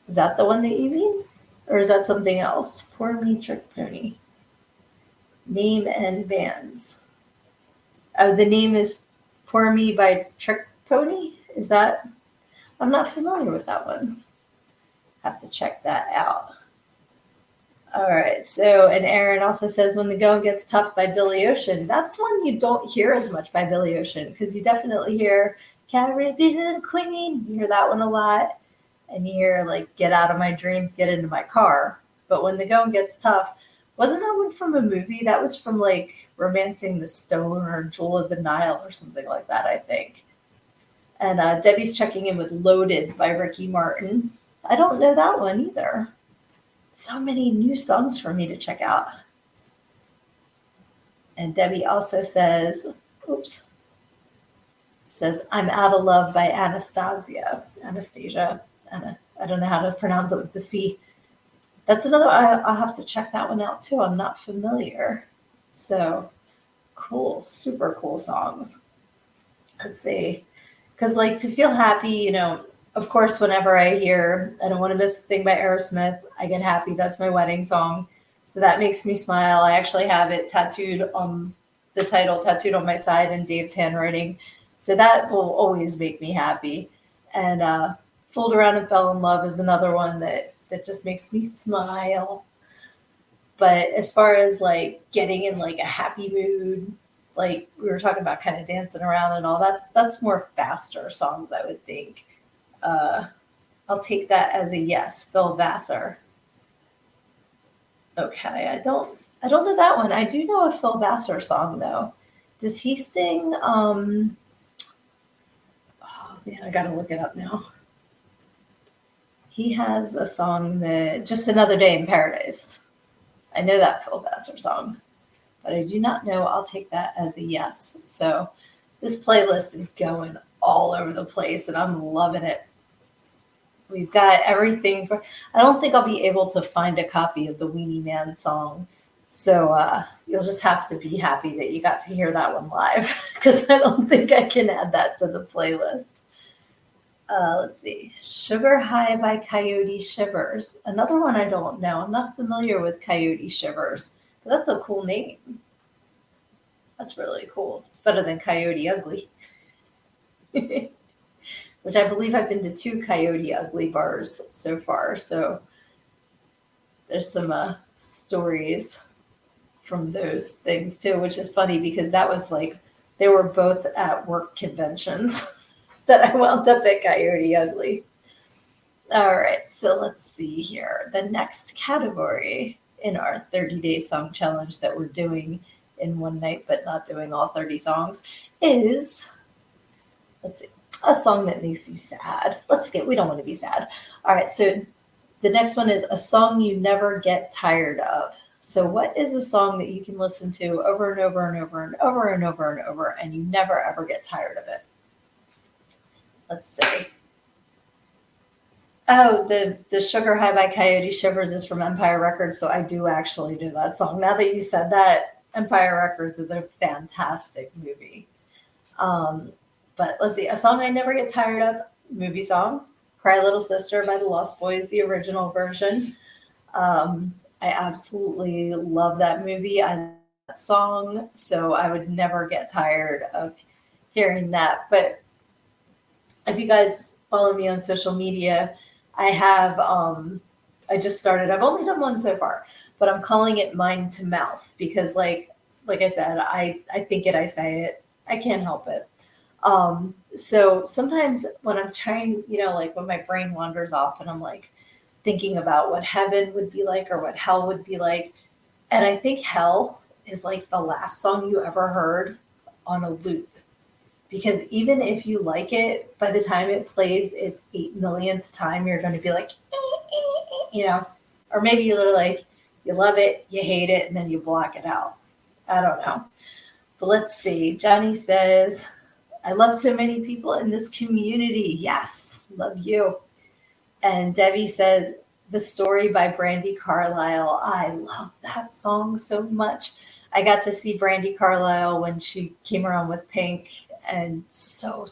Is that the one that you mean? Or is that something else? "Pour Me Trick Pony." Name and bands. Oh, the name is "Pour Me" by Trick Pony? Is that? I'm not familiar with that one. Have to check that out. All right. So, and Aaron also says "When the Going Gets Tough" by Billy Ocean. That's one you don't hear as much by Billy Ocean, because you definitely hear "Caribbean Queen." You hear that one a lot. And you hear like "Get Out of My Dreams, Get Into My Car." But "When the Going Gets Tough," wasn't that one from a movie? That was from like "Romancing the Stone" or "Jewel of the Nile" or something like that, I think. And Debbie's checking in with "Loaded" by Ricky Martin. I don't know that one either. So many new songs for me to check out. And Debbie also says, oops, says "I'm Out of Love" by Anastasia. I don't know how to pronounce it with the C. That's another, I'll have to check that one out too. I'm not familiar. So cool, super cool songs. Let's see. Because like to feel happy, you know, of course, whenever I hear "I Don't Want to Miss a Thing" by Aerosmith, I get happy. That's my wedding song. So that makes me smile. I actually have it tattooed on the title, tattooed on my side in Dave's handwriting. So that will always make me happy. And "Fooled Around and Fell in Love" is another one that just makes me smile. But as far as like getting in like a happy mood, like we were talking about kind of dancing around and all, that's more faster songs, I would think. I'll take that as a yes. Phil Vassar. Okay, I don't know that one. I do know a Phil Vassar song though. Does he sing? Oh man, I gotta look it up now. He has a song that "Just Another Day in Paradise." I know that Phil Vassar song, but I do not know. I'll take that as a yes. So this playlist is going all over the place, and I'm loving it. We've got everything. I don't think I'll be able to find a copy of the Weenie Man song So you'll just have to be happy that you got to hear that one live, because I don't think I can add that to the playlist. Let's see. Sugar High by Coyote Shivers. Another one I don't know. I'm not familiar with Coyote Shivers, but that's a cool name. That's really cool. It's better than Coyote Ugly, which I believe I've been to 2 Coyote Ugly bars so far. So there's some stories from those things too, which is funny because that was like, they were both at work conventions that I wound up at Coyote Ugly. All right, so let's see here. The next category in our 30-day song challenge that we're doing in one night, but not doing all 30 songs, is, let's see, a song that makes you sad. We don't want to be sad. All right, so the next one is a song you never get tired of. So what is a song that you can listen to over and over and over and over and over and over, and you never ever get tired of it? Let's see. Oh, the Sugar High by Coyote Shivers is from Empire Records, so I do actually know that song. Now that you said that, Empire Records is a fantastic movie. But let's see, a song I never get tired of, movie song, Cry Little Sister by the Lost Boys, the original version. I absolutely love that movie. I love that song, so I would never get tired of hearing that. But if you guys follow me on social media, I have, I just started, I've only done one so far, but I'm calling it Mind to Mouth because like I said, I think it, I say it, I can't help it. So sometimes when I'm trying, like when my brain wanders off and I'm like thinking about what heaven would be like or what hell would be like, and I think hell is like the last song you ever heard on a loop. Because even if you like it, by the time it plays its 8 millionth time, you're going to be like, or maybe you're like, you love it, you hate it, and then you block it out. I don't know. But let's see. Johnny says, I love so many people in this community. Yes, love you. And Debbie says, The Story by Brandi Carlile. I love that song so much. I got to see Brandi Carlile when she came around with Pink, and so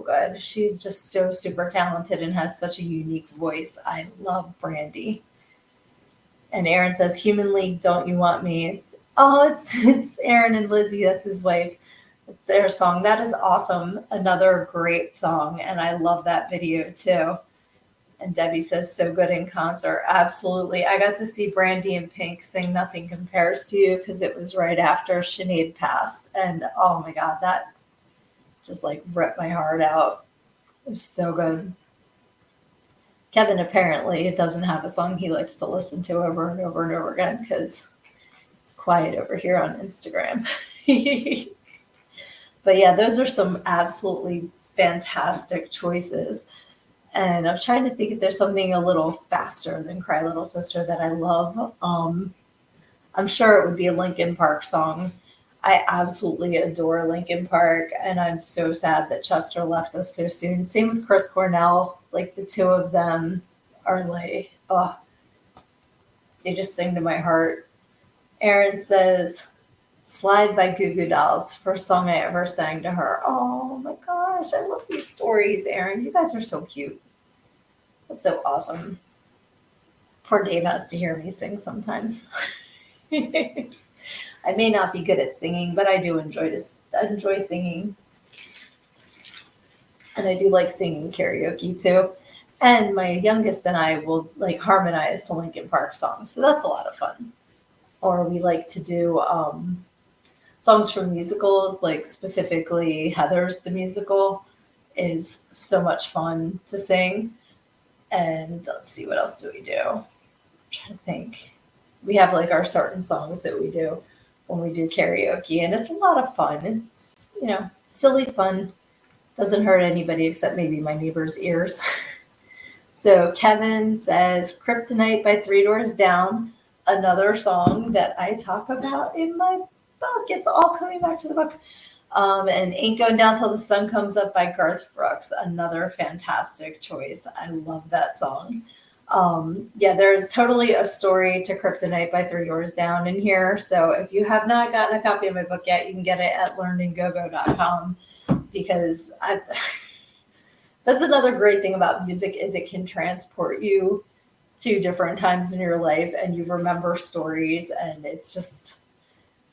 good. She's just so super talented and has such a unique voice. I love Brandi. And Aaron says, Human League, Don't You Want Me? It's Aaron and Lizzie. That's his wife. It's their song. That is awesome. Another great song. And I love that video too. And Debbie says, so good in concert. Absolutely. I got to see Brandi and Pink sing Nothing Compares to You because it was right after Sinead passed. And oh my God, that just like ripped my heart out. It was so good. Kevin apparently doesn't have a song he likes to listen to over and over and over again because it's quiet over here on Instagram. But yeah, those are some absolutely fantastic choices. And I'm trying to think if there's something a little faster than Cry Little Sister that I love. I'm sure it would be a Linkin Park song. I absolutely adore Linkin Park, and I'm so sad that Chester left us so soon. Same with Chris Cornell. Like, the two of them are like, oh, they just sing to my heart. Aaron says, Slide by Goo Goo Dolls, first song I ever sang to her. Oh my gosh, I love these stories, Aaron. You guys are so cute. That's so awesome. Poor Dave has to hear me sing sometimes. I may not be good at singing, but I do enjoy singing. And I do like singing karaoke too. And my youngest and I will like harmonize to Linkin Park songs. So that's a lot of fun. Or we like to do songs from musicals, like specifically Heathers the musical is so much fun to sing. And let's see, what else do we do? I'm trying to think. We have like our certain songs that we do when we do karaoke, and it's a lot of fun. It's, silly fun. Doesn't hurt anybody except maybe my neighbor's ears. So Kevin says Kryptonite by Three Doors Down, another song that I talk about in my book. It's all coming back to the book. And Ain't Going Down Till the Sun Comes Up by Garth Brooks, another fantastic choice. I love that song. Yeah, there's totally a story to Kryptonite by Three Doors Down in here. So if you have not gotten a copy of my book yet, you can get it at learninggogo.com because that's another great thing about music is it can transport you to different times in your life and you remember stories and it's just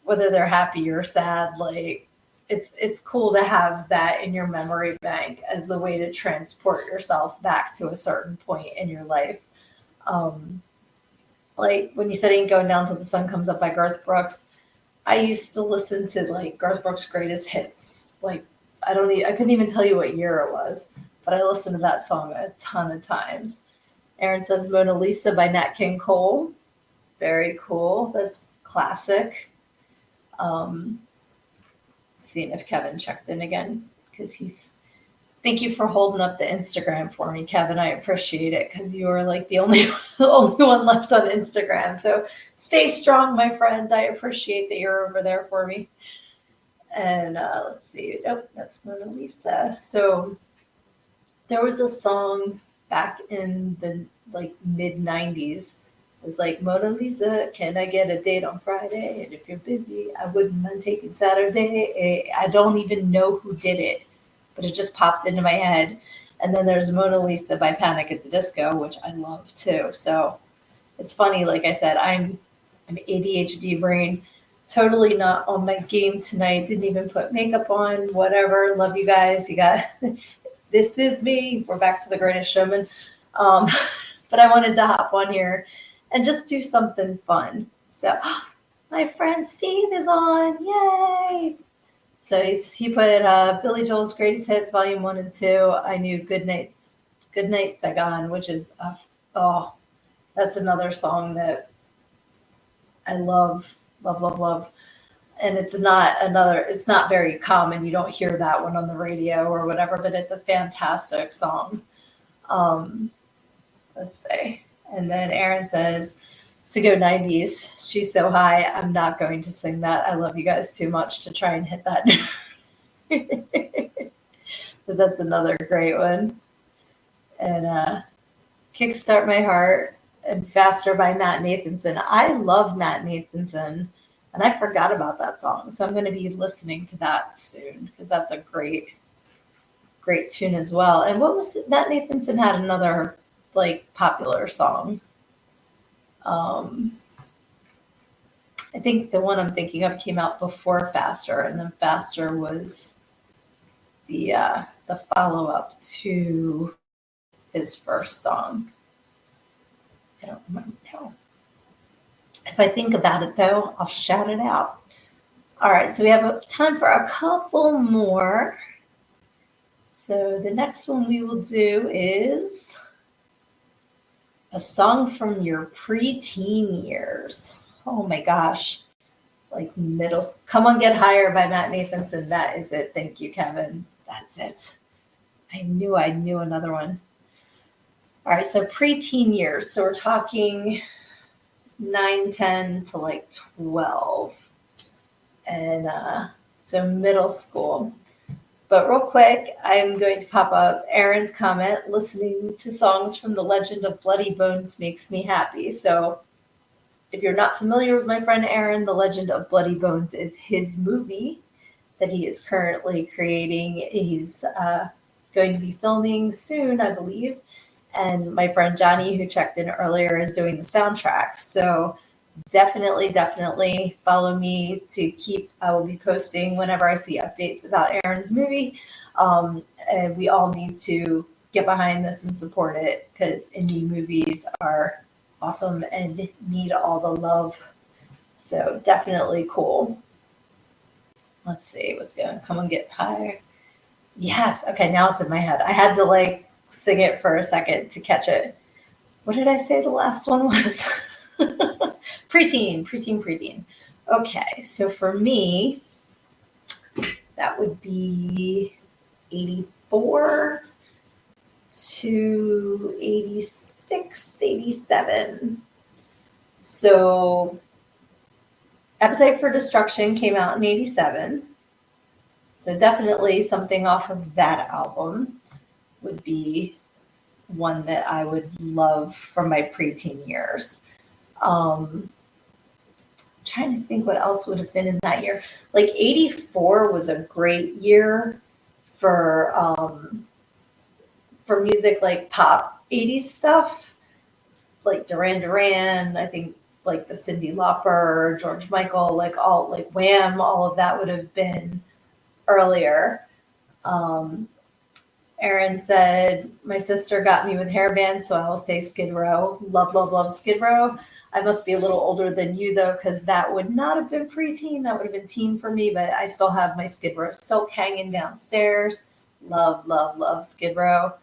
whether they're happy or sad, like it's cool to have that in your memory bank as a way to transport yourself back to a certain point in your life. Um, like when you said "Ain't Going Down Till the Sun Comes Up" by Garth Brooks, I used to listen to like Garth Brooks' greatest hits. Like I couldn't even tell you what year it was, but I listened to that song a ton of times. Aaron says "Mona Lisa" by Nat King Cole. Very cool. That's classic. Um, Seeing if Kevin checked in again because he's. Thank you for holding up the Instagram for me, Kevin. I appreciate it because you are like the only only one left on Instagram. So stay strong, my friend. I appreciate that you're over there for me. And let's see. Oh, that's Mona Lisa. So there was a song back in the like mid '90s. It was like Mona Lisa, can I get a date on Friday? And if you're busy, I wouldn't mind taking Saturday. I don't even know who did it, but it just popped into my head. And then there's Mona Lisa by Panic at the Disco, which I love too. So it's funny, like I said, I'm an ADHD brain, totally not on my game tonight. Didn't even put makeup on, whatever. Love you guys. You got This Is Me. We're back to the Greatest Showman. Um, but I wanted to hop on here and just do something fun. So my friend Steve is on. Yay! So he put Billy Joel's Greatest Hits, Volume 1 and 2. I knew Good Night Saigon, which is, that's another song that I love, love, love, love. And it's not very common. You don't hear that one on the radio or whatever, but it's a fantastic song. Let's see. And then Aaron says, to go 90s, She's So High. I'm not going to sing that. I love you guys too much to try and hit that. But that's another great one. And Kickstart My Heart and Faster by Matt Nathanson. I love Matt Nathanson, and I forgot about that song. So I'm going to be listening to that soon because that's a great, great tune as well. And what was it? Matt Nathanson had another like popular song. I think the one I'm thinking of came out before Faster, and then Faster was the follow up to his first song. I don't remember now. If I think about it though, I'll shout it out. All right, so we have time for a couple more. So the next one we will do is a song from your preteen years. Oh my gosh. Like Come On Get Higher by Matt Nathanson. That is it. Thank you, Kevin. That's it. I knew another one. All right, so preteen years. So we're talking 9, 10 to like 12. And so middle school. But real quick, I'm going to pop up Aaron's comment, listening to songs from The Legend of Bloody Bones makes me happy. So if you're not familiar with my friend Aaron, The Legend of Bloody Bones is his movie that he is currently creating. He's going to be filming soon, I believe. And my friend Johnny, who checked in earlier, is doing the soundtrack. So definitely follow me to I will be posting whenever I see updates about Aaron's movie. And we all need to get behind this and support it because indie movies are awesome and need all the love. So definitely cool. Let's see what's going on. Come On Get Higher. Yes. Okay. Now it's in my head. I had to like sing it for a second to catch it. What did I say the last one was? Preteen. Okay. So for me, that would be 84 to 86, 87. So Appetite for Destruction came out in 87. So definitely something off of that album would be one that I would love from my preteen years. Trying to think what else would have been in that year. Like 84 was a great year for music, like pop 80s stuff, like Duran Duran, I think like the Cyndi Lauper, George Michael, like all like Wham, all of that would have been earlier. Aaron said, my sister got me with hairbands, so I will say Skid Row. Love, love, love Skid Row. I must be a little older than you, though, because that would not have been preteen. That would have been teen for me, but I still have my Skid Row silk hanging downstairs. Love, love, love Skid Row.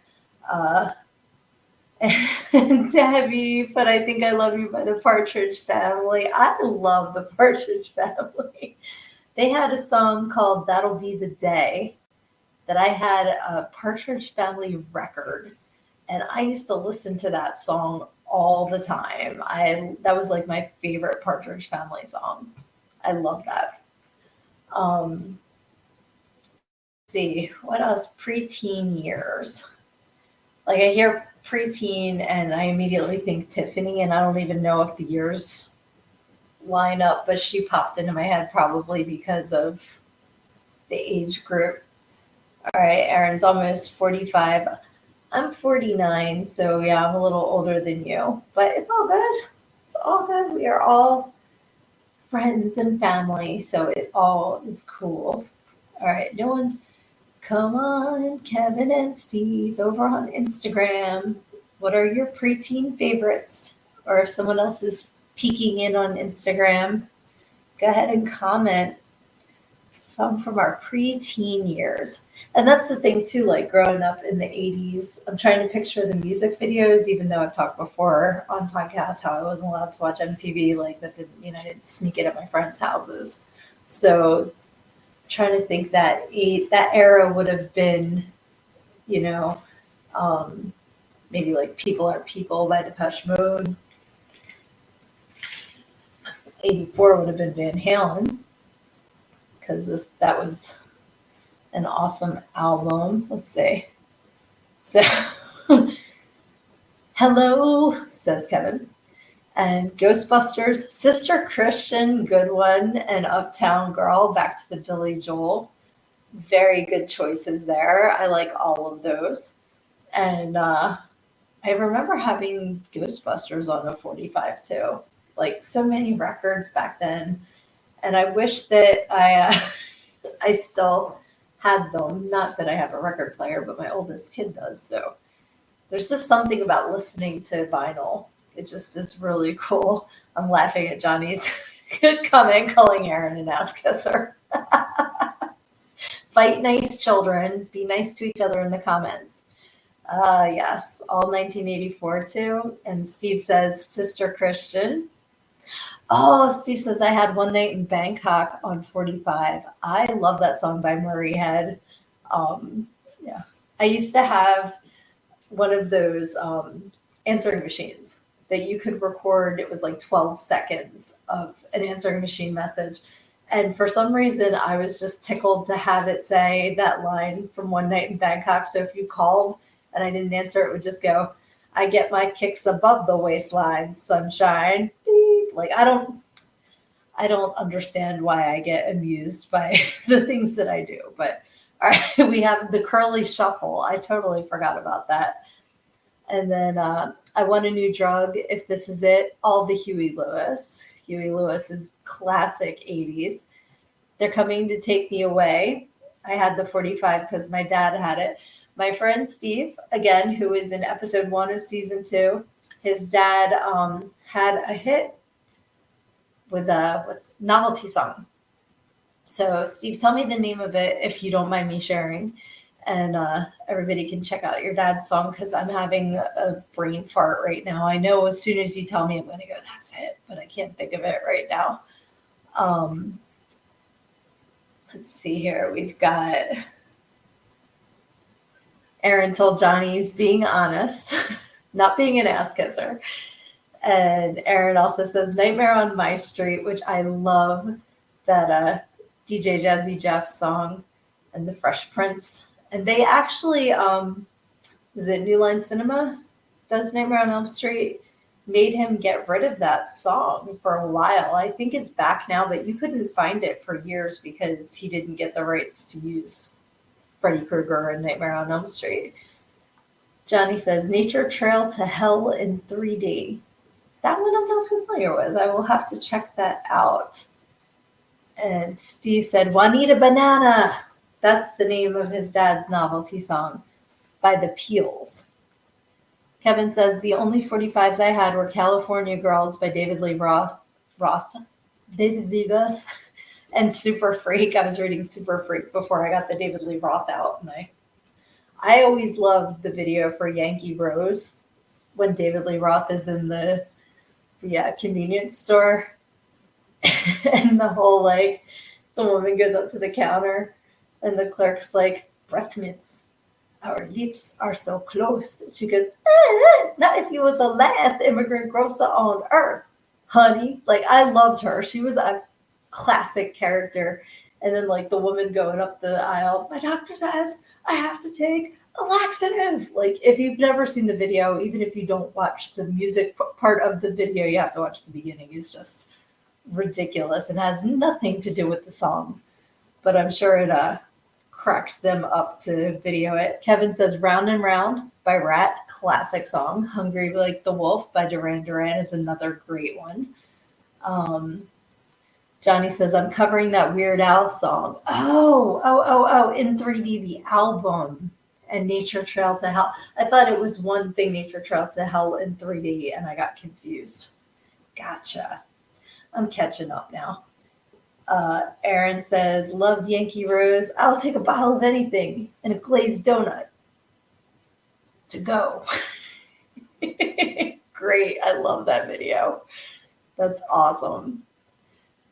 And Debbie, but I think I love you by the Partridge Family. I love the Partridge Family. They had a song called That'll Be the Day that I had a Partridge Family record, and I used to listen to that song all the time. That was like my favorite Partridge Family song. I love that. Let's see, what else? Preteen years. Like I hear preteen and I immediately think Tiffany, and I don't even know if the years line up, but she popped into my head probably because of the age group. All right, Aaron's almost 45. I'm 49, so yeah, I'm a little older than you, but it's all good. It's all good. We are all friends and family, so it all is cool. All right, no one's. Come on, Kevin and Steve over on Instagram. What are your preteen favorites? Or if someone else is peeking in on Instagram, go ahead and comment some from our preteen years. And that's the thing too, like growing up in the 80s, I'm trying to picture the music videos, even though I've talked before on podcasts how I wasn't allowed to watch MTV, like that didn't, I'd sneak it at my friends' houses. So trying to think that that era would have been, maybe like People Are People by Depeche Mode. 84 would have been Van Halen, because that was an awesome album. Let's see. So, hello, says Kevin. And Ghostbusters, Sister Christian, good one, and Uptown Girl, back to the Billy Joel. Very good choices there. I like all of those. And I remember having Ghostbusters on a 45 too. Like so many records back then. And I wish that I still had them. Not that I have a record player, but my oldest kid does. So there's just something about listening to vinyl. It just is really cool. I'm laughing at Johnny's good comment, calling Aaron an ass kisser. Fight nice, children. Be nice to each other in the comments. Yes, all 1984 too. And Steve says, Sister Christian. Oh, Steve says, I had One Night in Bangkok on 45. I love that song by Murray Head. Yeah, I used to have one of those answering machines that you could record. It was like 12 seconds of an answering machine message. And for some reason, I was just tickled to have it say that line from One Night in Bangkok. So if you called and I didn't answer, it would just go, I get my kicks above the waistline, sunshine. Beep. Like, I don't understand why I get amused by the things that I do. But all right, we have the Curly Shuffle. I totally forgot about that. And then I Want a New Drug, If This Is It, all the Huey Lewis. Huey Lewis is classic 80s. They're Coming to Take Me Away. I had the 45 because my dad had it. My friend Steve, again, who is in episode 1 of season 2, his dad had a hit with what's novelty song. So Steve, tell me the name of it if you don't mind me sharing. And everybody can check out your dad's song because I'm having a brain fart right now. I know as soon as you tell me, I'm going to go, that's it. But I can't think of it right now. Let's see here. We've got Aaron told Johnny he's being honest, not being an ass kisser. And Aaron also says Nightmare on My Street, which I love that DJ Jazzy Jeff song and the Fresh Prince. And they actually is it New Line Cinema? Does Nightmare on Elm Street made him get rid of that song for a while. I think it's back now, but you couldn't find it for years because he didn't get the rights to use Freddy Krueger and Nightmare on Elm Street. Johnny says, Nature Trail to Hell in 3D. That one I'm not familiar with. I will have to check that out. And Steve said, Juanita Banana. That's the name of his dad's novelty song by the Peels. Kevin says, the only 45s I had were California Girls by David Lee Roth, and Super Freak. I was reading Super Freak before I got the David Lee Roth out. And I always loved the video for Yankee Rose when David Lee Roth is in the convenience store. And the whole, like, the woman goes up to the counter and the clerk's like, breath mints. Our lips are so close. She goes, not if you was the last immigrant grocer on earth, honey. Like, I loved her. She was a classic character. And then, like, the woman going up the aisle, my doctor says I have to take a laxative. Like, if you've never seen the video, even if you don't watch the music part of the video, you have to watch the beginning. It's just ridiculous and has nothing to do with the song. But I'm sure it cracked them up to video it. Kevin says Round and Round by Rat, classic song. Hungry Like the Wolf by Duran Duran is another great one. Johnny says, I'm covering that Weird Al song. Oh, in 3D, the album, and Nature Trail to Hell. I thought it was one thing, Nature Trail to Hell in 3D, and I got confused. Gotcha. I'm catching up now. Aaron says, loved Yankee Rose. I'll take a bottle of anything and a glazed donut to go. Great. I love that video. That's awesome.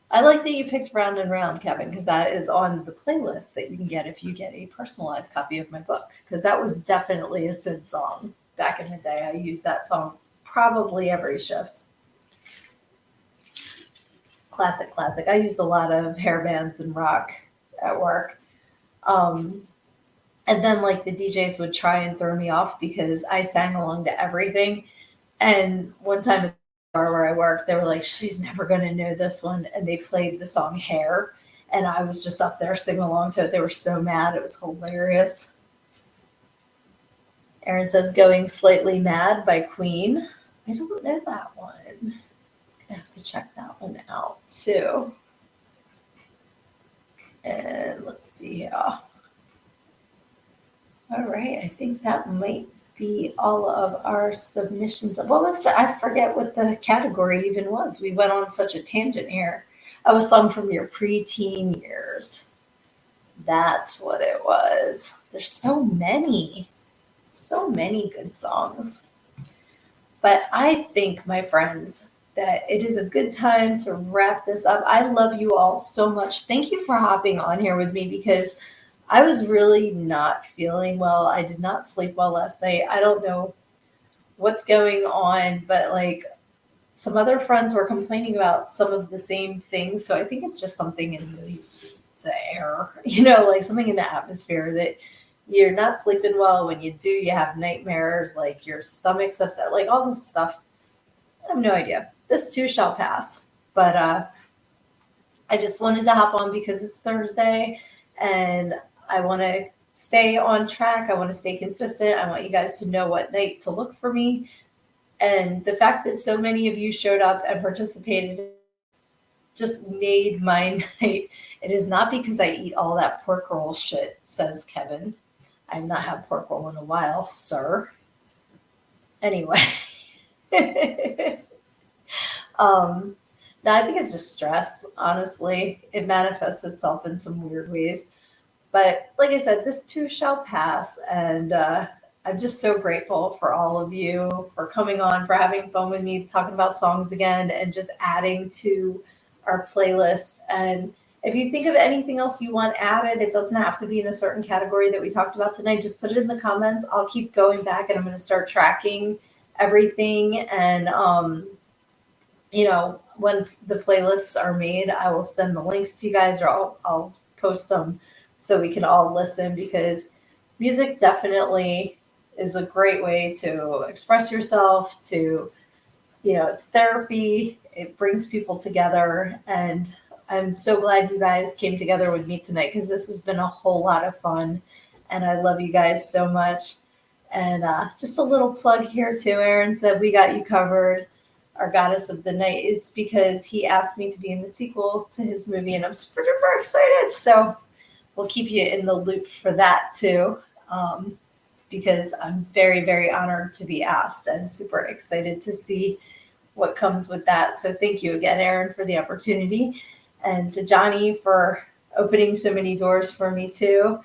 I like that you picked Round and Round, Kevin, because that is on the playlist that you can get if you get a personalized copy of my book, because that was definitely a Sid song back in the day. I used that song probably every shift. Classic. I used a lot of hair bands and rock at work. And then, like, the DJs would try and throw me off because I sang along to everything. And one time at the bar where I worked, they were like, she's never going to know this one. And they played the song Hair. And I was just up there singing along to it. They were so mad. It was hilarious. Aaron says Going Slightly Mad by Queen. I don't know that one. I have to check that one out too. And let's see here. All right, I think that might be all of our submissions. What was I forget what the category even was. We went on such a tangent here. I was sung from your preteen years. That's what it was. There's so many good songs. But I think, my friends, that it is a good time to wrap this up. I love you all so much. Thank you for hopping on here with me because I was really not feeling well. I did not sleep well last night. I don't know what's going on, but like some other friends were complaining about some of the same things. So I think it's just something in the air, like something in the atmosphere that you're not sleeping well. When you do, you have nightmares, like your stomach's upset, like all this stuff. I have no idea. This too shall pass. But I just wanted to hop on because it's Thursday and I want to stay on track. I want to stay consistent. I want you guys to know what night to look for me. And the fact that so many of you showed up and participated just made my night. It is not because I eat all that pork roll shit, says Kevin. I have not had pork roll in a while, sir. Anyway. No, I think it's just stress, honestly. It manifests itself in some weird ways. But like I said, this too shall pass. And I'm just so grateful for all of you for coming on, for having fun with me, talking about songs again, and just adding to our playlist. And if you think of anything else you want added, it doesn't have to be in a certain category that we talked about tonight. Just put it in the comments. I'll keep going back and I'm going to start tracking everything. And, once the playlists are made, I will send the links to you guys, or I'll post them so we can all listen, because music definitely is a great way to express yourself, to, it's therapy. It brings people together. And I'm so glad you guys came together with me tonight, because this has been a whole lot of fun. And I love you guys so much. And just a little plug here too. Aaron said we got you covered. Our Goddess of the Night is because he asked me to be in the sequel to his movie, and I'm super duper excited. So we'll keep you in the loop for that too, because I'm very, very honored to be asked and super excited to see what comes with that. So thank you again, Aaron, for the opportunity, and to Johnny for opening so many doors for me too.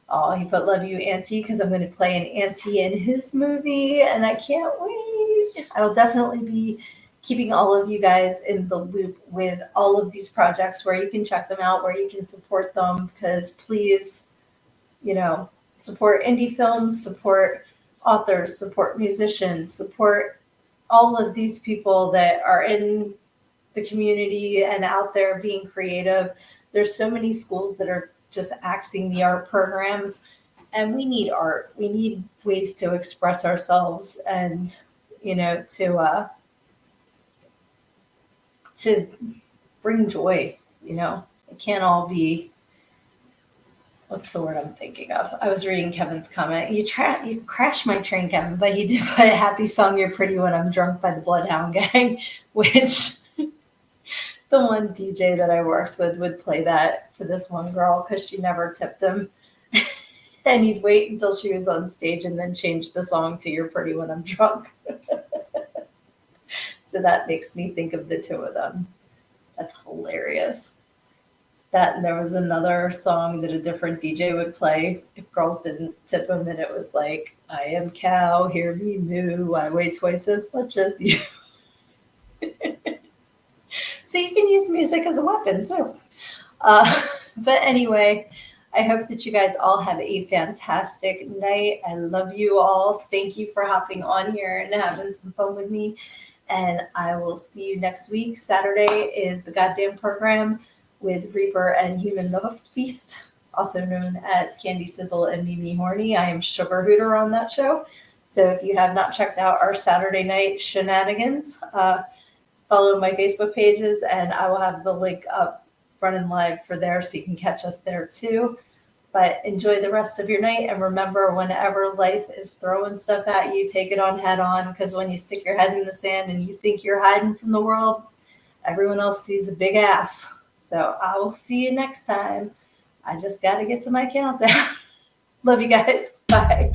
Oh, he put "Love You, Auntie," because I'm going to play an auntie in his movie, and I can't wait. I'll definitely be keeping all of you guys in the loop with all of these projects, where you can check them out, where you can support them, because please, support indie films, support authors, support musicians, support all of these people that are in the community and out there being creative. There's so many schools that are just axing the art programs, and we need art. We need ways to express ourselves and, to bring joy. It can't all be, what's the word I'm thinking of? I was reading Kevin's comment. You crashed my train, Kevin, but he did put a happy song, "You're Pretty When I'm Drunk" by the Bloodhound Gang, which the one DJ that I worked with would play that for this one girl because she never tipped him. And he'd wait until she was on stage and then change the song to "You're Pretty When I'm Drunk." So that makes me think of the two of them. That's hilarious. That, and there was another song that a different DJ would play if girls didn't tip him, and it was like, "I am cow, hear me moo, I weigh twice as much as you." So you can use music as a weapon too. But anyway, I hope that you guys all have a fantastic night. I love you all. Thank you for hopping on here and having some fun with me. And I will see you next week. Saturday is the Goddamn Program with Reaper and Human the Hoofed Beast, also known as Candy Sizzle and Mimi Horny. I am Sugar Hooter on that show. So if you have not checked out our Saturday night shenanigans, follow my Facebook pages, and I will have the link up running live for there, so you can catch us there too. But enjoy the rest of your night, and remember, whenever life is throwing stuff at you, take it on head on, because when you stick your head in the sand and you think you're hiding from the world, everyone else sees a big ass. So I will see you next time. I just got to get to my countdown. Love you guys. Bye.